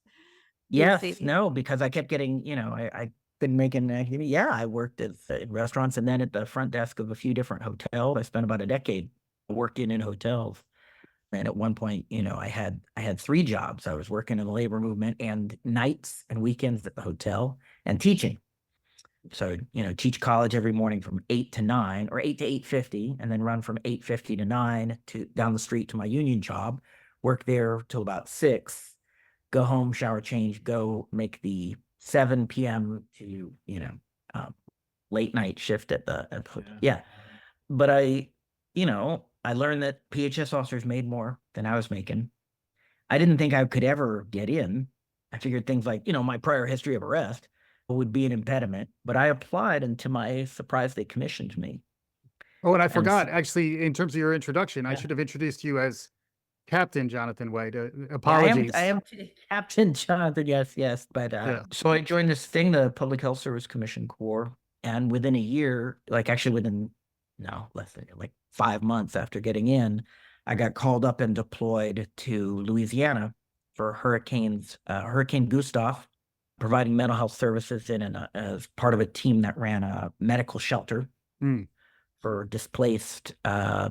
Yes, no, because I kept getting, I been making activity. I worked at restaurants and then at the front desk of a few different hotels. I spent about a decade working in hotels. And at one point, I had 3 jobs. I was working in the labor movement and nights and weekends at the hotel and teaching. So, teach college every morning from 8 to 9 or 8 to 8:50, and then run from 8:50 to 9 to down the street to my union job, work there till about 6, go home, shower, change, go make the 7 p.m. to, late night shift at the But I learned that PHS officers made more than I was making. I didn't think I could ever get in. I figured things like, my prior history of arrest would be an impediment, but I applied, and to my surprise, they commissioned me. Oh, and I forgot, actually, in terms of your introduction, I should have introduced you as Captain Jonathan White. Apologies. I am Captain Jonathan, yes. But so I joined this thing, the Public Health Service Commission Corps, and within a year, less than 5 months after getting in, I got called up and deployed to Louisiana for Hurricane Gustav, providing mental health services as part of a team that ran a medical shelter for displaced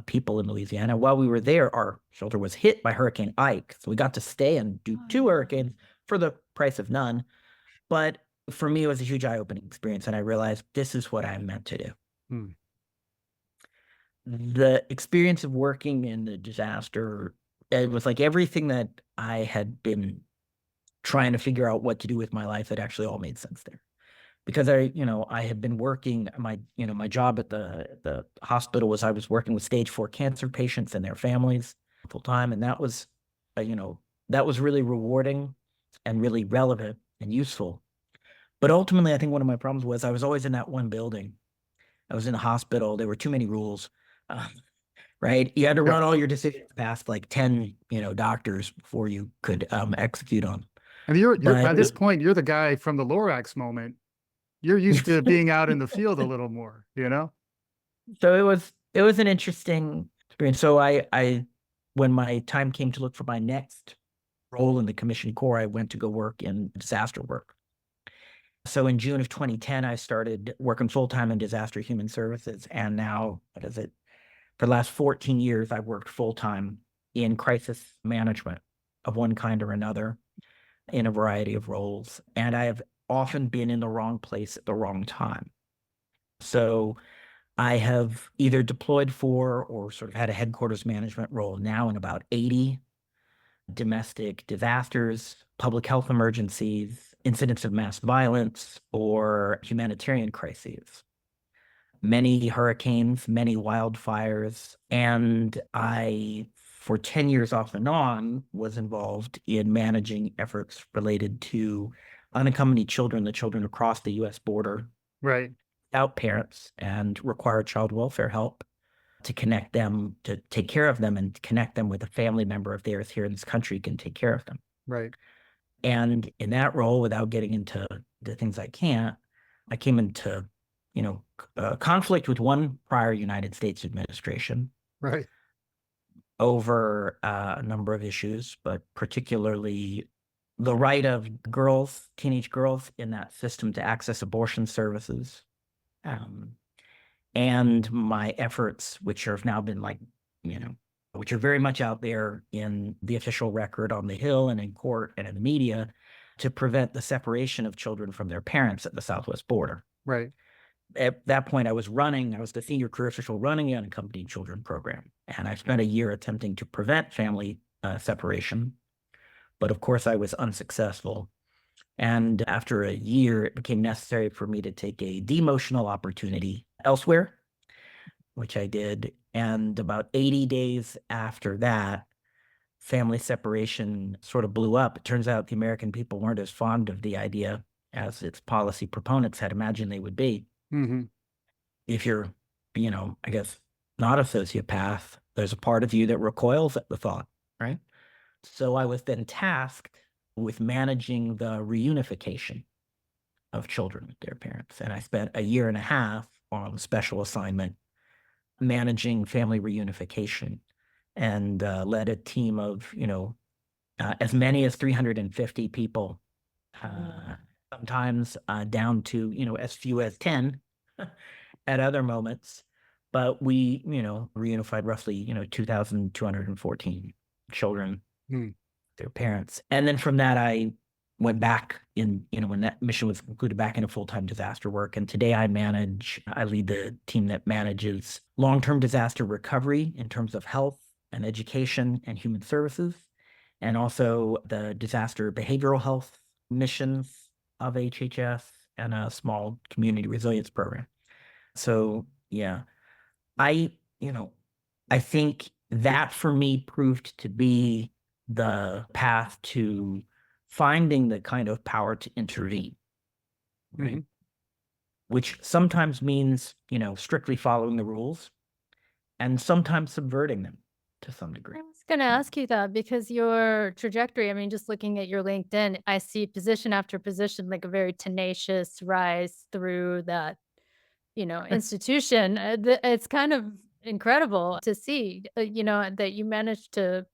people in Louisiana. While we were there, our shelter was hit by Hurricane Ike. So we got to stay and do 2 hurricanes for the price of none. But for me, it was a huge eye-opening experience. And I realized this is what I'm meant to do. The experience of working in the disaster, it was like everything that I had been trying to figure out what to do with my life, that actually all made sense there. Because I had been working, my job at the hospital was I was working with stage 4 cancer patients and their families full time. And that was, that was really rewarding and really relevant and useful. But ultimately, I think one of my problems was I was always in that one building. I was in the hospital. There were too many rules, right? You had to run all your decisions past like 10, doctors before you could execute on. And you're at this point, you're the guy from the Lorax moment. You're used to being out in the field a little more, So it was an interesting experience. So I when my time came to look for my next role in the Commission Corps, I went to go work in disaster work. So in June of 2010, I started working full-time in disaster human services. And now, for the last 14 years, I've worked full-time in crisis management of one kind or another in a variety of roles. And I have often been in the wrong place at the wrong time. So I have either deployed for or sort of had a headquarters management role now in about 80 domestic disasters, public health emergencies, incidents of mass violence, or humanitarian crises. Many hurricanes, many wildfires, and I, for 10 years off and on, was involved in managing efforts related to unaccompanied children, the children across the U.S. border, right, without parents, and require child welfare help to connect them, to take care of them, and connect them with a family member of theirs here in this country can take care of them. Right. And in that role, without getting into the things I came into conflict with one prior United States administration Right. over a number of issues, but particularly the right of girls, teenage girls in that system to access abortion services. And my efforts, which have now been which are very much out there in the official record on the Hill and in court and in the media, to prevent the separation of children from their parents at the Southwest border. Right. At that point, I was the senior career official running the unaccompanied children program. And I spent a year attempting to prevent family separation. But of course, I was unsuccessful. And after a year, it became necessary for me to take a demotional opportunity elsewhere, which I did. And about 80 days after that, family separation sort of blew up. It turns out the American people weren't as fond of the idea as its policy proponents had imagined they would be. Mm-hmm. If you're, I guess, not a sociopath, there's a part of you that recoils at the thought, right? So I was then tasked with managing the reunification of children with their parents. And I spent a year and a half on special assignment managing family reunification, and led a team of, as many as 350 people, sometimes down to, as few as 10 at other moments. But we, reunified roughly, 2,214 children, their parents. And then from that, I went back when that mission was concluded, back into full-time disaster work. And today I lead the team that manages long-term disaster recovery in terms of health and education and human services, and also the disaster behavioral health missions of HHS and a small community resilience program. So yeah, I think that for me proved to be the path to finding the kind of power to intervene, right? Mhm. Which sometimes means, strictly following the rules, and sometimes subverting them to some degree. I was going to ask you that because your trajectory, I mean, just looking at your LinkedIn, I see position after position, like a very tenacious rise through that, institution. It's kind of incredible to see, that you managed to,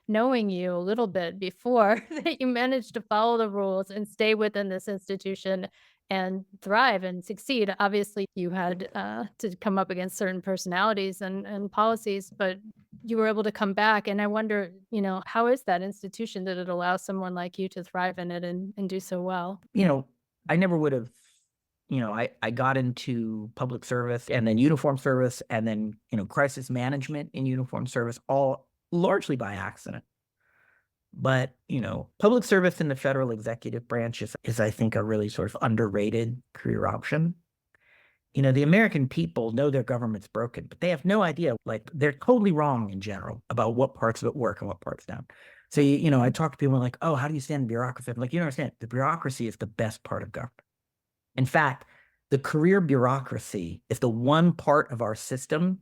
knowing you a little bit before, that you managed to follow the rules and stay within this institution and thrive and succeed. Obviously, you had to come up against certain personalities and policies, but you were able to come back. And I wonder, how is that institution that it allows someone like you to thrive in it and do so well? I never would have, I got into public service and then uniform service and then, crisis management in uniform service, all largely by accident. But, public service in the federal executive branch is, I think, a really sort of underrated career option. The American people know their government's broken, but they have no idea, they're totally wrong in general about what parts of it work and what parts don't. So, I talk to people like, oh, how do you stand bureaucracy? I'm like, you don't understand. The bureaucracy is the best part of government. In fact, the career bureaucracy is the one part of our system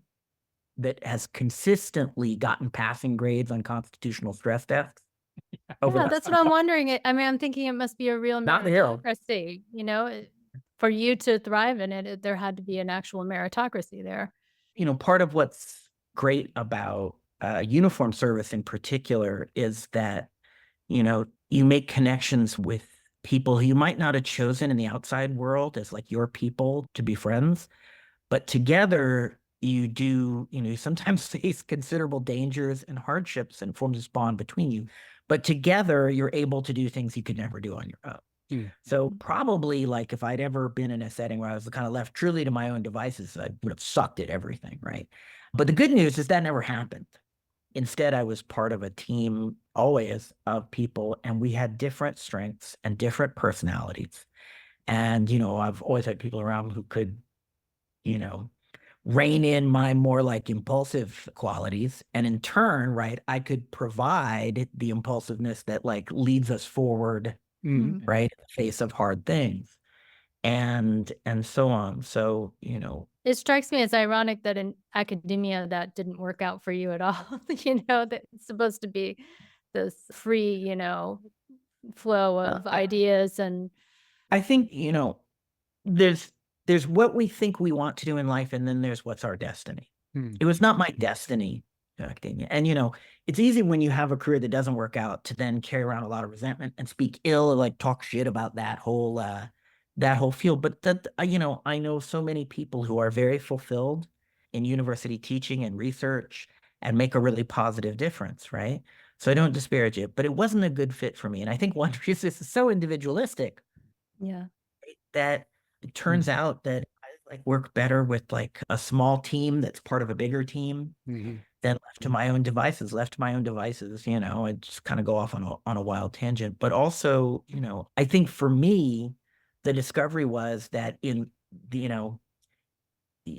that has consistently gotten passing grades on constitutional stress tests. Yeah, that's what I'm wondering. I mean, I'm thinking it must be a real Not the hero. meritocracy, for you to thrive in it, there had to be an actual meritocracy there. Part of what's great about uniform service in particular is that, you make connections with people who you might not have chosen in the outside world as your people to be friends, but together you do, sometimes face considerable dangers and hardships and forms this bond between you. But together you're able to do things you could never do on your own. So probably if I'd ever been in a setting where I was kind of left truly to my own devices, I would have sucked at everything, right? But the good news is that never happened. Instead, I was part of a team always of people, and we had different strengths and different personalities. And, I've always had people around who could, rein in my more impulsive qualities. And in turn, right, I could provide the impulsiveness that leads us forward, right, in the face of hard things, and so on. So, It strikes me as ironic that in academia that didn't work out for you at all. That it's supposed to be this free, flow of ideas and I think, there's there's what we think we want to do in life, and then there's what's our destiny. Hmm. It was not my destiny. And, it's easy when you have a career that doesn't work out to then carry around a lot of resentment and speak ill or like talk shit about that whole field. But that, I know so many people who are very fulfilled in university teaching and research and make a really positive difference, right? So I don't disparage it, but it wasn't a good fit for me. And I think one reason this is so individualistic Yeah. that it turns out that I work better with like a small team that's part of a bigger team Mhm. than left to my own devices. I just kind of go off on a wild tangent. But also, I think for me, the discovery was that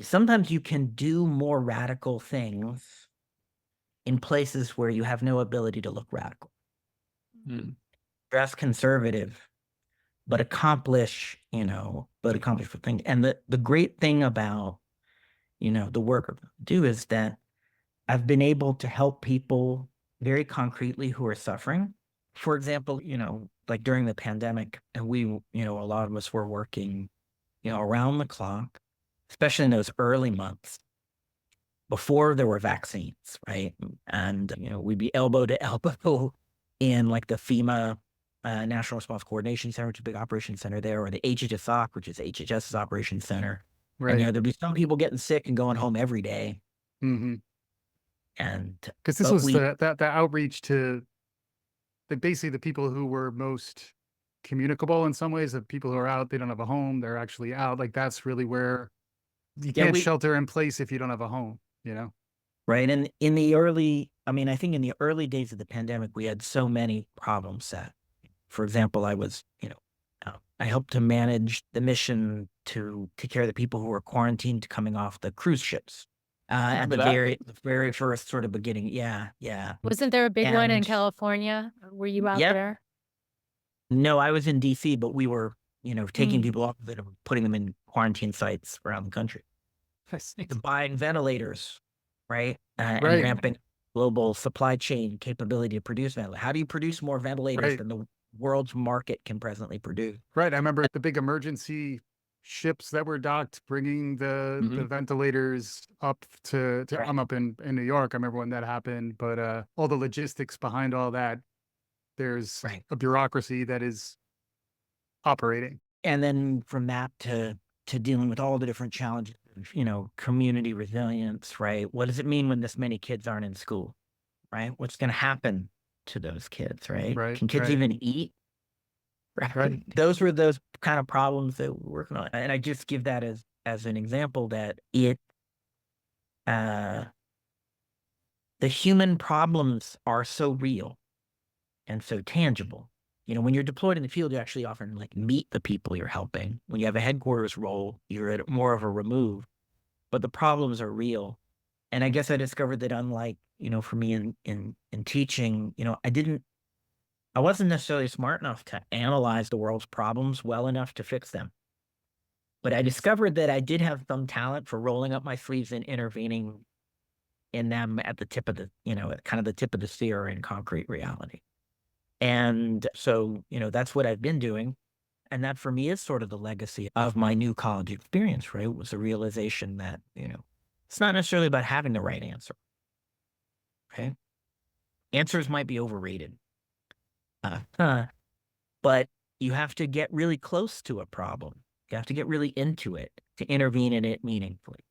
sometimes you can do more radical things in places where you have no ability to look radical. Mm. Dress conservative, but accomplish for things. And the great thing about, the work I do is that I've been able to help people very concretely who are suffering. For example, like during the pandemic, and a lot of us were working, around the clock, especially in those early months before there were vaccines, right? And, we'd be elbow to elbow in like the FEMA National Response Coordination Center, which is a big operations center there, or the HHSOC, which is HHS's operations center. Right. And, there'd be some people getting sick and going home every day. Mm-hmm. And Because this was the outreach to basically the people who were most communicable in some ways, the people who are out, they don't have a home, they're actually out. Like that's really where you can't shelter in place if you don't have a home, Right. And I think in the early days of the pandemic, we had so many problems set. For example, I helped to manage the mission to take care of the people who were quarantined coming off the cruise ships. At the very first sort of beginning. Yeah. Wasn't there a big one in And- California? Were you out Yep. there? No, I was in DC, but we were, taking people off of it and putting them in quarantine sites around the country. Buying ventilators, right? And Right. ramping global supply chain capability to produce ventilators. How do you produce more ventilators Right. than the world's market can presently produce? Right. I remember the big emergency ships that were docked, bringing the ventilators up to Right. I'm up in New York. I remember when that happened, but all the logistics behind all that, there's Right. a bureaucracy that is operating. And then from that to dealing with all the different challenges, community resilience, right? What does it mean when this many kids aren't in school, right? What's going to happen to those kids, right? Right, Can kids right. even eat? Right. Those were those kind of problems that we're working on. And I just give that as an example that the human problems are so real and so tangible. When you're deployed in the field, you actually often like meet the people you're helping. When you have a headquarters role, you're at more of a remove, but the problems are real. And I guess I discovered that unlike, for me in teaching, I wasn't necessarily smart enough to analyze the world's problems well enough to fix them. But I discovered that I did have some talent for rolling up my sleeves and intervening in them at the tip of the, at kind of the tip of the spear in concrete reality. And so, that's what I've been doing. And that for me is sort of the legacy of my new college experience, right? It was a realization that, it's not necessarily about having the right answer. Okay. Answers might be overrated. But you have to get really close to a problem. You have to get really into it to intervene in it meaningfully.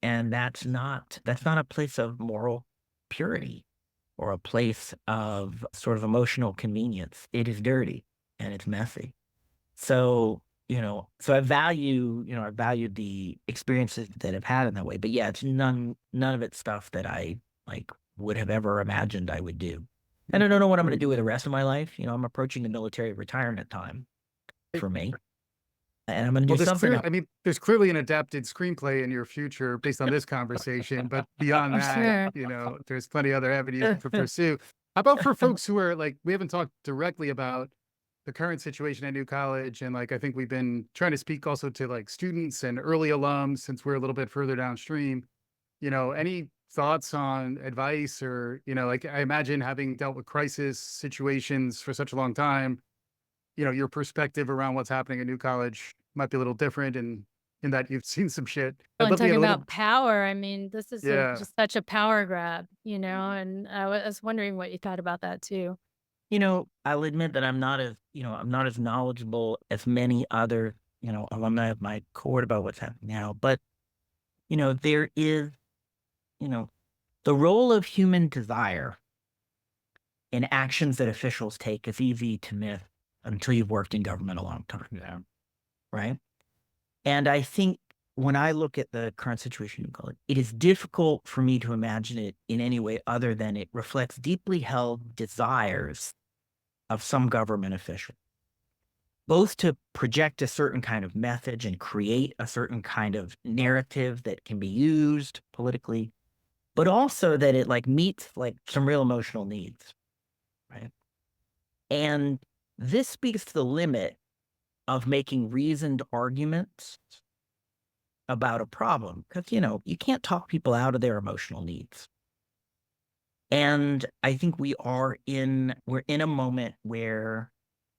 And that's not a place of moral purity or a place of sort of emotional convenience. It is dirty and it's messy. So, I valued the experiences that I've had in that way. But yeah, it's none of it's stuff that I would have ever imagined I would do. And I don't know what I'm going to do with the rest of my life. I'm approaching the military retirement time for me. And I'm going to do something. There's clearly an adapted screenplay in your future based on this conversation, but beyond that, there's plenty of other avenues to pursue. How about for folks who are we haven't talked directly about the current situation at New College, and I think we've been trying to speak also to students and early alums since we're a little bit further downstream. Any thoughts on advice or, I imagine having dealt with crisis situations for such a long time, your perspective around what's happening at New College might be a little different. And, in that you've seen some shit. Well, I'd and love to get talking a little, about power, I mean, this is yeah. just such a power grab, and I was wondering what you thought about that too. I'll admit that I'm not as knowledgeable as many other, alumni of my cohort about what's happening now. But, there is, the role of human desire in actions that officials take is easy to miss until you've worked in government a long time. Yeah. Right. And I think when I look at the current situation, it is difficult for me to imagine it in any way other than it reflects deeply held desires of some government official, both to project a certain kind of message and create a certain kind of narrative that can be used politically, but also that it meets some real emotional needs, right? And this speaks to the limit of making reasoned arguments about a problem, because you can't talk people out of their emotional needs. And I think we're in a moment where,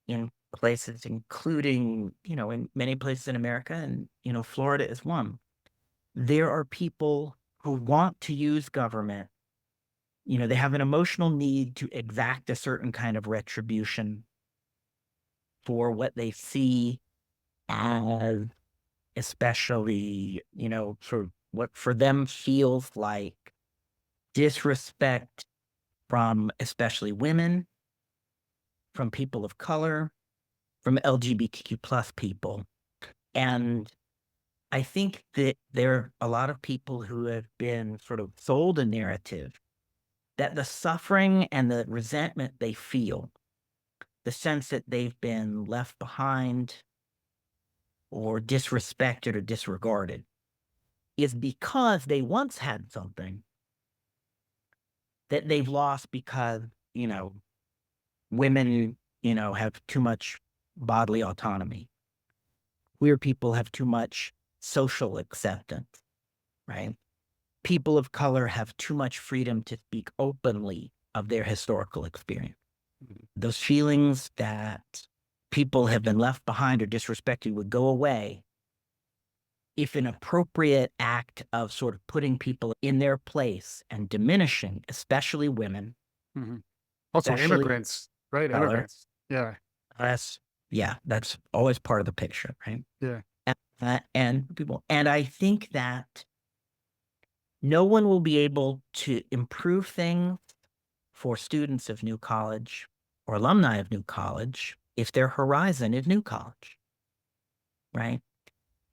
in places, including, in many places in America, and, Florida is one, there are people who want to use government. They have an emotional need to exact a certain kind of retribution for what they see as, especially, for what for them feels like disrespect from especially women, from people of color, from LGBTQ plus people. And I think that there are a lot of people who have been sort of sold a narrative that the suffering and the resentment they feel, the sense that they've been left behind or disrespected or disregarded, is because they once had something that they've lost because, women, have too much bodily autonomy. Queer people have too much social acceptance, right? People of color have too much freedom to speak openly of their historical experience. Those feelings that people have been left behind or disrespected would go away if an appropriate act of sort of putting people in their place and diminishing, especially women. Also especially immigrants, right? color. Immigrants. Yeah. That's always part of the picture, right? Yeah. And people, and I think that no one will be able to improve things for students of New College or alumni of New College if their horizon is New College, right?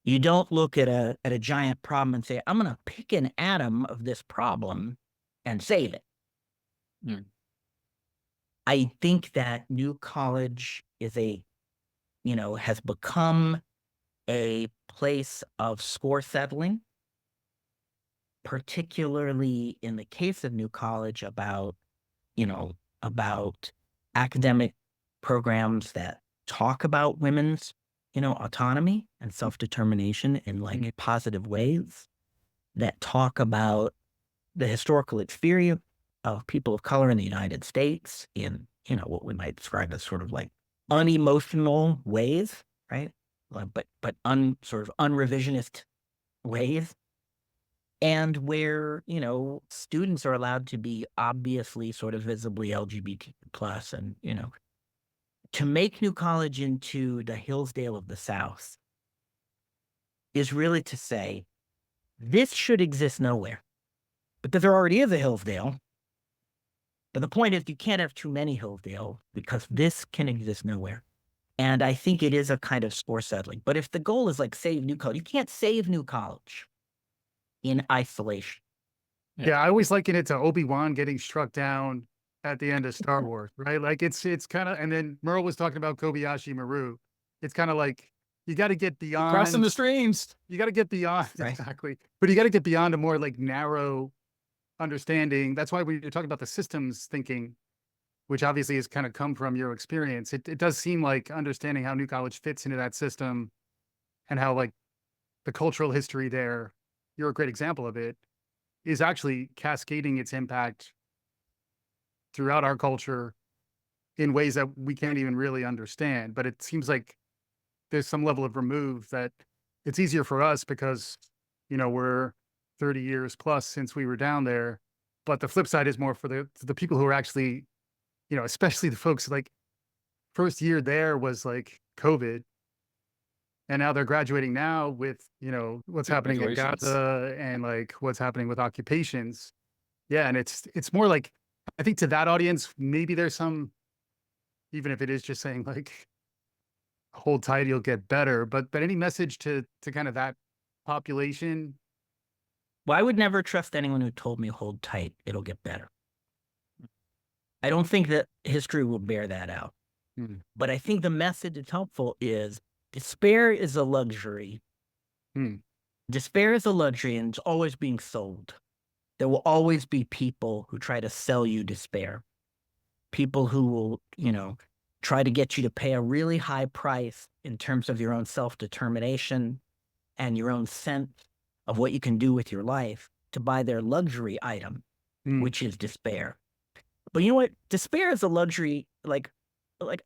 You don't look at a giant problem and say, I'm going to pick an atom of this problem and save it. I think that New College is has become a place of score settling, particularly in the case of New College about academic programs that talk about women's, autonomy and self-determination in positive ways, that talk about the historical experience of people of color in the United States in, what we might describe as sort of unemotional ways, right? But sort of unrevisionist ways. And where, students are allowed to be obviously sort of visibly LGBT plus and, to make New College into the Hillsdale of the South is really to say, this should exist nowhere because there already is a Hillsdale. But the point is you can't have too many Hillsdale because this can exist nowhere. And I think it is a kind of score settling. But if the goal is save New College, you can't save New College in isolation. Yeah, I always liken it to Obi-Wan getting struck down at the end of Star Wars, right? It's kind of, and then Merle was talking about Kobayashi Maru. It's kind of you got to get beyond Crossing the streams. You got to get beyond Right. exactly, but you got to get beyond a more narrow understanding. That's why we're talking about the systems thinking, which obviously has kind of come from your experience. It does seem like understanding how New College fits into that system and how the cultural history there, you're a great example of it, is actually cascading its impact throughout our culture in ways that we can't even really understand. But it seems like there's some level of remove that it's easier for us because, we're 30 years plus since we were down there. But the flip side is more for the people who are actually, especially the folks like first year there was like COVID. And now they're graduating now with, what's happening in Graduations. Gaza and like what's happening with occupations. Yeah. And it's more like, I think to that audience, maybe there's some, even if it is just saying like, hold tight, you'll get better. But any message to kind of that population? Well, I would never trust anyone who told me hold tight, it'll get better. I don't think that history will bear that out. Hmm. But I think the message that's helpful is despair is a luxury. Hmm. Despair is a luxury and it's always being sold. There will always be people who try to sell you despair. People who will, try to get you to pay a really high price in terms of your own self-determination and your own sense of what you can do with your life to buy their luxury item, Hmm. which is despair. But you know what? Despair is a luxury like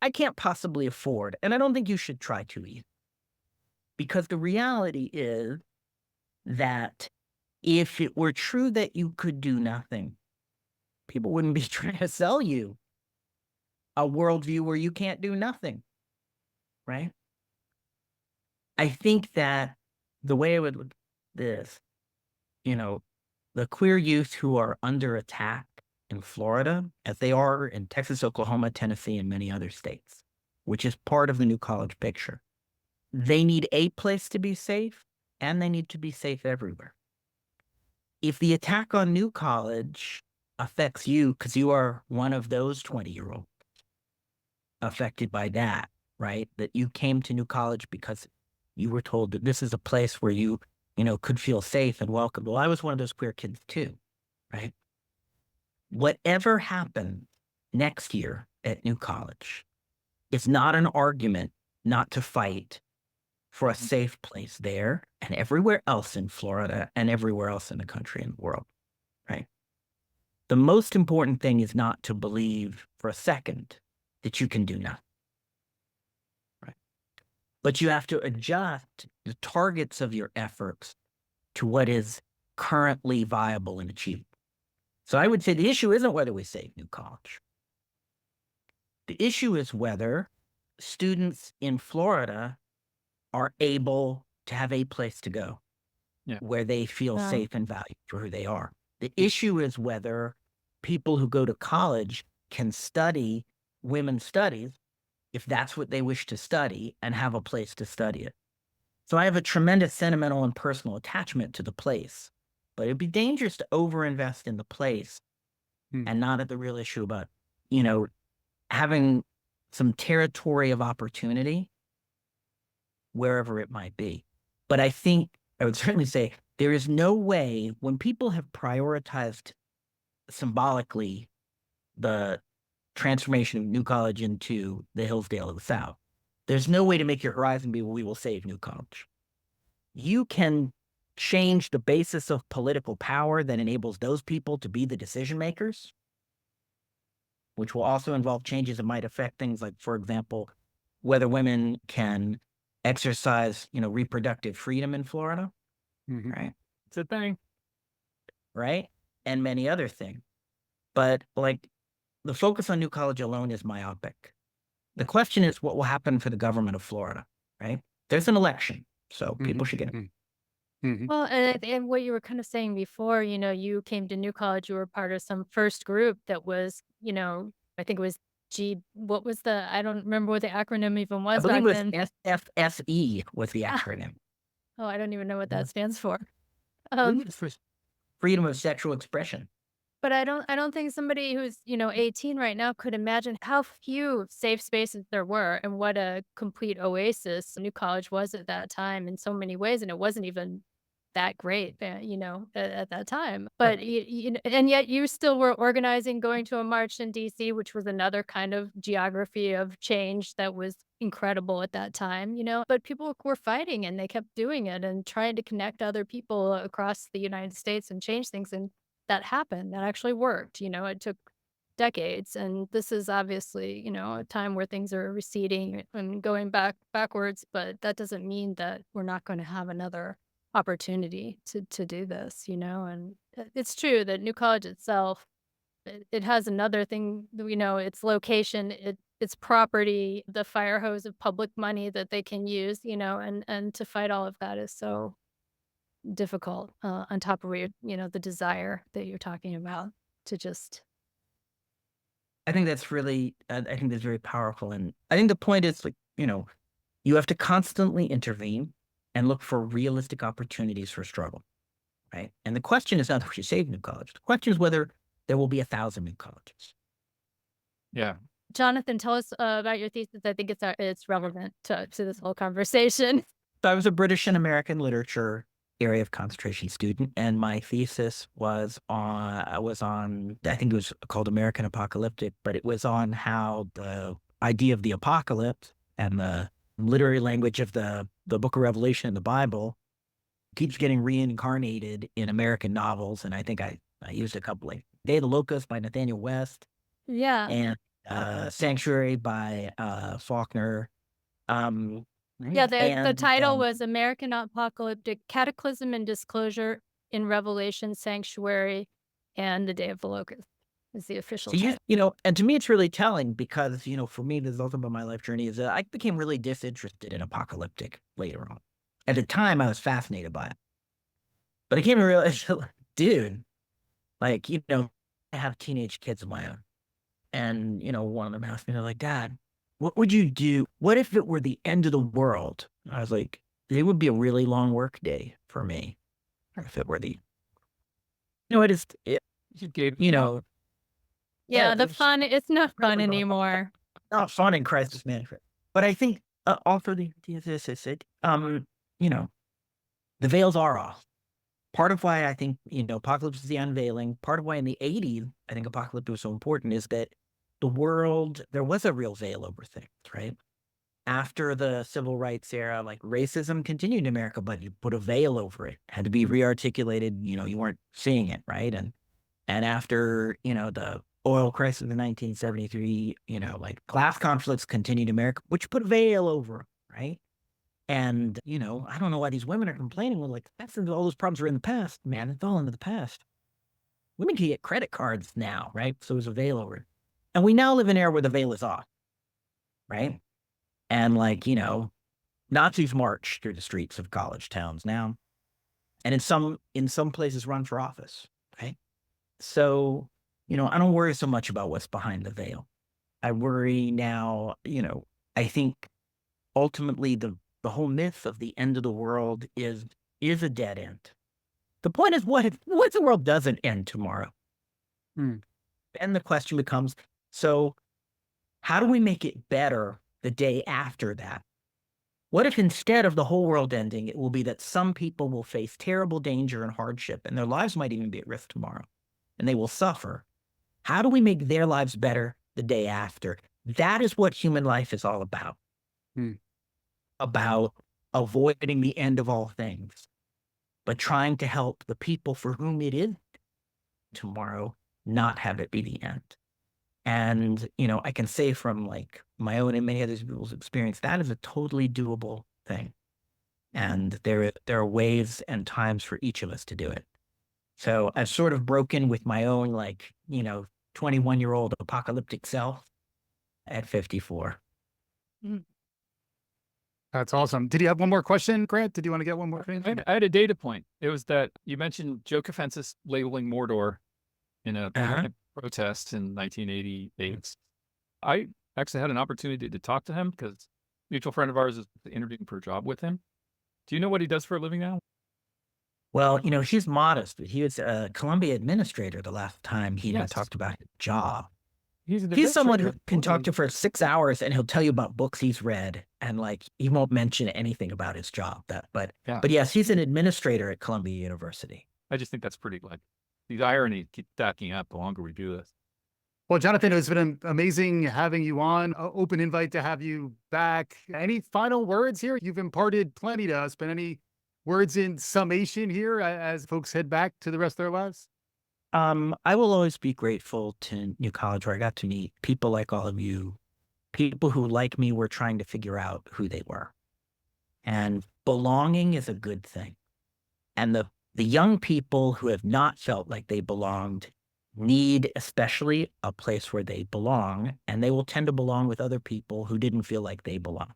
I can't possibly afford, and I don't think you should try to either. Because the reality is that if it were true that you could do nothing, people wouldn't be trying to sell you a worldview where you can't do nothing, right? I think that the way I would look at this, the queer youth who are under attack in Florida, as they are in Texas, Oklahoma, Tennessee, and many other states, which is part of the new college picture, they need a place to be safe, and they need to be safe everywhere. If the attack on New College affects you because you are one of those 20-year-olds affected by that, right? That you came to New College because you were told that this is a place where you, could feel safe and welcome. Well, I was one of those queer kids too, right? Whatever happens next year at New College, it's not an argument not to fight for a safe place there and everywhere else in Florida and everywhere else in the country and the world, right? The most important thing is not to believe for a second that you can do nothing, right? But you have to adjust the targets of your efforts to what is currently viable and achievable. So I would say the issue isn't whether we save New College. The issue is whether students in Florida are able to have a place to go where they feel Yeah. safe and valued for who they are. The issue is whether people who go to college can study women's studies if that's what they wish to study and have a place to study it. So I have a tremendous sentimental and personal attachment to the place, but it'd be dangerous to overinvest in the place and not at the real issue about, having some territory of opportunity wherever it might be. But I think I would certainly say there is no way when people have prioritized symbolically the transformation of New College into the Hillsdale of the South, there's no way to make your horizon be, well, we will save New College. You can change the basis of political power that enables those people to be the decision makers, which will also involve changes that might affect things like, for example, whether women can exercise, reproductive freedom in Florida, right? It's a thing. Right? And many other things. But the focus on New College alone is myopic. The question is what will happen for the government of Florida, right? There's an election, so people should get it. Well, and what you were kind of saying before, you came to New College, you were part of some first group that was, I think it was what was I don't remember what the acronym even I was believe back it was then. SFSE was the acronym. Oh, I don't even know what that stands for. I believe it's for freedom of sexual expression. But I don't think somebody who's, 18 right now could imagine how few safe spaces there were and what a complete oasis New College was at that time in so many ways. And it wasn't even that great, at that time. But, and yet you still were organizing, going to a march in DC, which was another kind of geography of change that was incredible at that time, but people were fighting and they kept doing it and trying to connect other people across the United States and change things. And that happened. That actually worked. It took decades. And this is obviously, a time where things are receding and going backwards, but that doesn't mean that we're not going to have another opportunity to do this, and it's true that New College itself, it has another thing, its location, its property, the fire hose of public money that they can use, and to fight all of that is so difficult, on top of the desire that you're talking about to just. I think that's really, I think that's very powerful. And I think the point is like, you have to constantly intervene and look for realistic opportunities for struggle, right? And the question is not if you save New College. The question is whether there will be 1,000 new colleges. Yeah. Jonathan, tell us about your thesis. I think it's relevant to this whole conversation. So I was a British and American literature area of concentration student, and my thesis was on, I think it was called American Apocalyptic, but it was on how the idea of the apocalypse and the literary language of the book of Revelation in the Bible keeps getting reincarnated in American novels. And I think I used a couple, like Day of the Locust by Nathaniel West. Yeah. And Sanctuary by Faulkner. Yeah, the title was American Apocalyptic Cataclysm and Disclosure in Revelation, Sanctuary, and the Day of the Locust is the official title. And to me, it's really telling because, for me, the result of my life journey is that I became really disinterested in apocalyptic later on. At the time, I was fascinated by it. But I came to realize, dude, like, I have teenage kids of my own. And, one of them asked me, they're like, Dad, what would you do? What if it were the end of the world? I was like, it would be a really long work day for me. If it were Yeah, the fun, it's not fun anymore. Not fun in crisis management. But I think also the idea is that, the veils are off. Part of why I think, Apocalypse is the unveiling, part of why in the 80s, I think Apocalypse was so important is that the world, there was a real veil over things, right? After the civil rights era, like racism continued in America, but you put a veil over it, had to be rearticulated, you weren't seeing it, right? And after, the oil crisis in 1973, like class conflicts continued in America, which put a veil over them, right? And, I don't know why these women are complaining. Well, like, that's all those problems are in the past, man. It's all in the past. Women can get credit cards now, right? So there's a veil over it. And we now live in an era where the veil is off, right? And like, Nazis march through the streets of college towns now. And in some places run for office, right? So, I don't worry so much about what's behind the veil. I worry now, I think ultimately the whole myth of the end of the world is a dead end. The point is, what if the world doesn't end tomorrow? And the question becomes, so how do we make it better the day after that? What if instead of the whole world ending, it will be that some people will face terrible danger and hardship, and their lives might even be at risk tomorrow, and they will suffer? How do we make their lives better the day after? That is what human life is all about. About avoiding the end of all things, but trying to help the people for whom it is tomorrow not have it be the end. And, I can say from like my own and many other people's experience, that is a totally doable thing. And there are ways and times for each of us to do it. So I've sort of broken with my own, 21-year-old apocalyptic self at 54. That's awesome. Did you have one more question, Grant? Did you want to get one more thing? I had a data point. It was that you mentioned Joe Kafensis labeling Mordor in a protest in 1988. I actually had an opportunity to talk to him because a mutual friend of ours is interviewing for a job with him. Do you know what he does for a living now? Well, he's modest, but he was a Columbia administrator the last time he even talked about his job. He's someone who can talk to for 6 hours and he'll tell you about books he's read and he won't mention anything about his job. But yes, he's an administrator at Columbia University. I just think that's pretty the irony keeps stacking up the longer we do this. Well, Jonathan, it's been amazing having you on. Open invite to have you back. Any final words here? You've imparted plenty to us, but any words in summation here as folks head back to the rest of their lives? I will always be grateful to New College, where I got to meet people like all of you, people who, like me, were trying to figure out who they were. And belonging is a good thing. And the young people who have not felt like they belonged need especially a place where they belong, and they will tend to belong with other people who didn't feel like they belonged.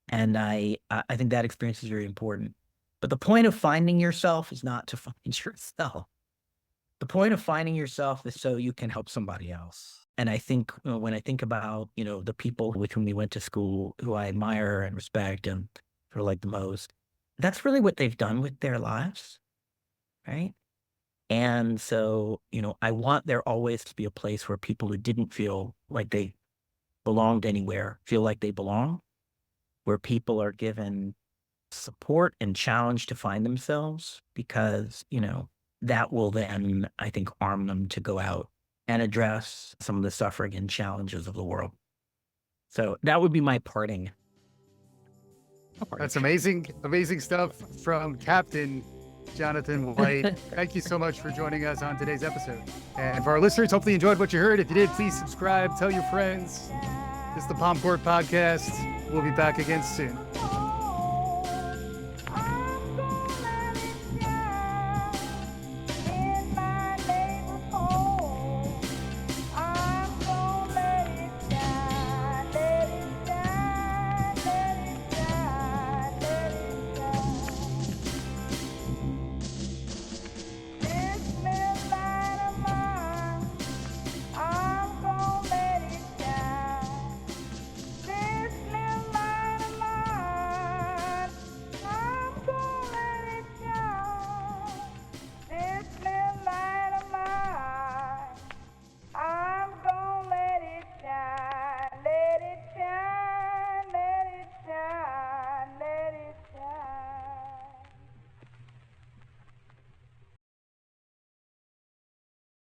And I think that experience is very important. But the point of finding yourself is not to find yourself. The point of finding yourself is so you can help somebody else. And I think when I think about, the people with whom we went to school, who I admire and respect and sort of like the most, that's really what they've done with their lives, right? And so, I want there always to be a place where people who didn't feel like they belonged anywhere feel like they belong, where people are given support and challenged to find themselves, because, that will then, I think, arm them to go out and address some of the suffering and challenges of the world. So that would be my parting. That's amazing, amazing stuff from Captain Jonathan White. Thank you so much for joining us on today's episode. And for our listeners, hopefully you enjoyed what you heard. If you did, please subscribe, tell your friends. It's the Palm Court Podcast. We'll be back again soon.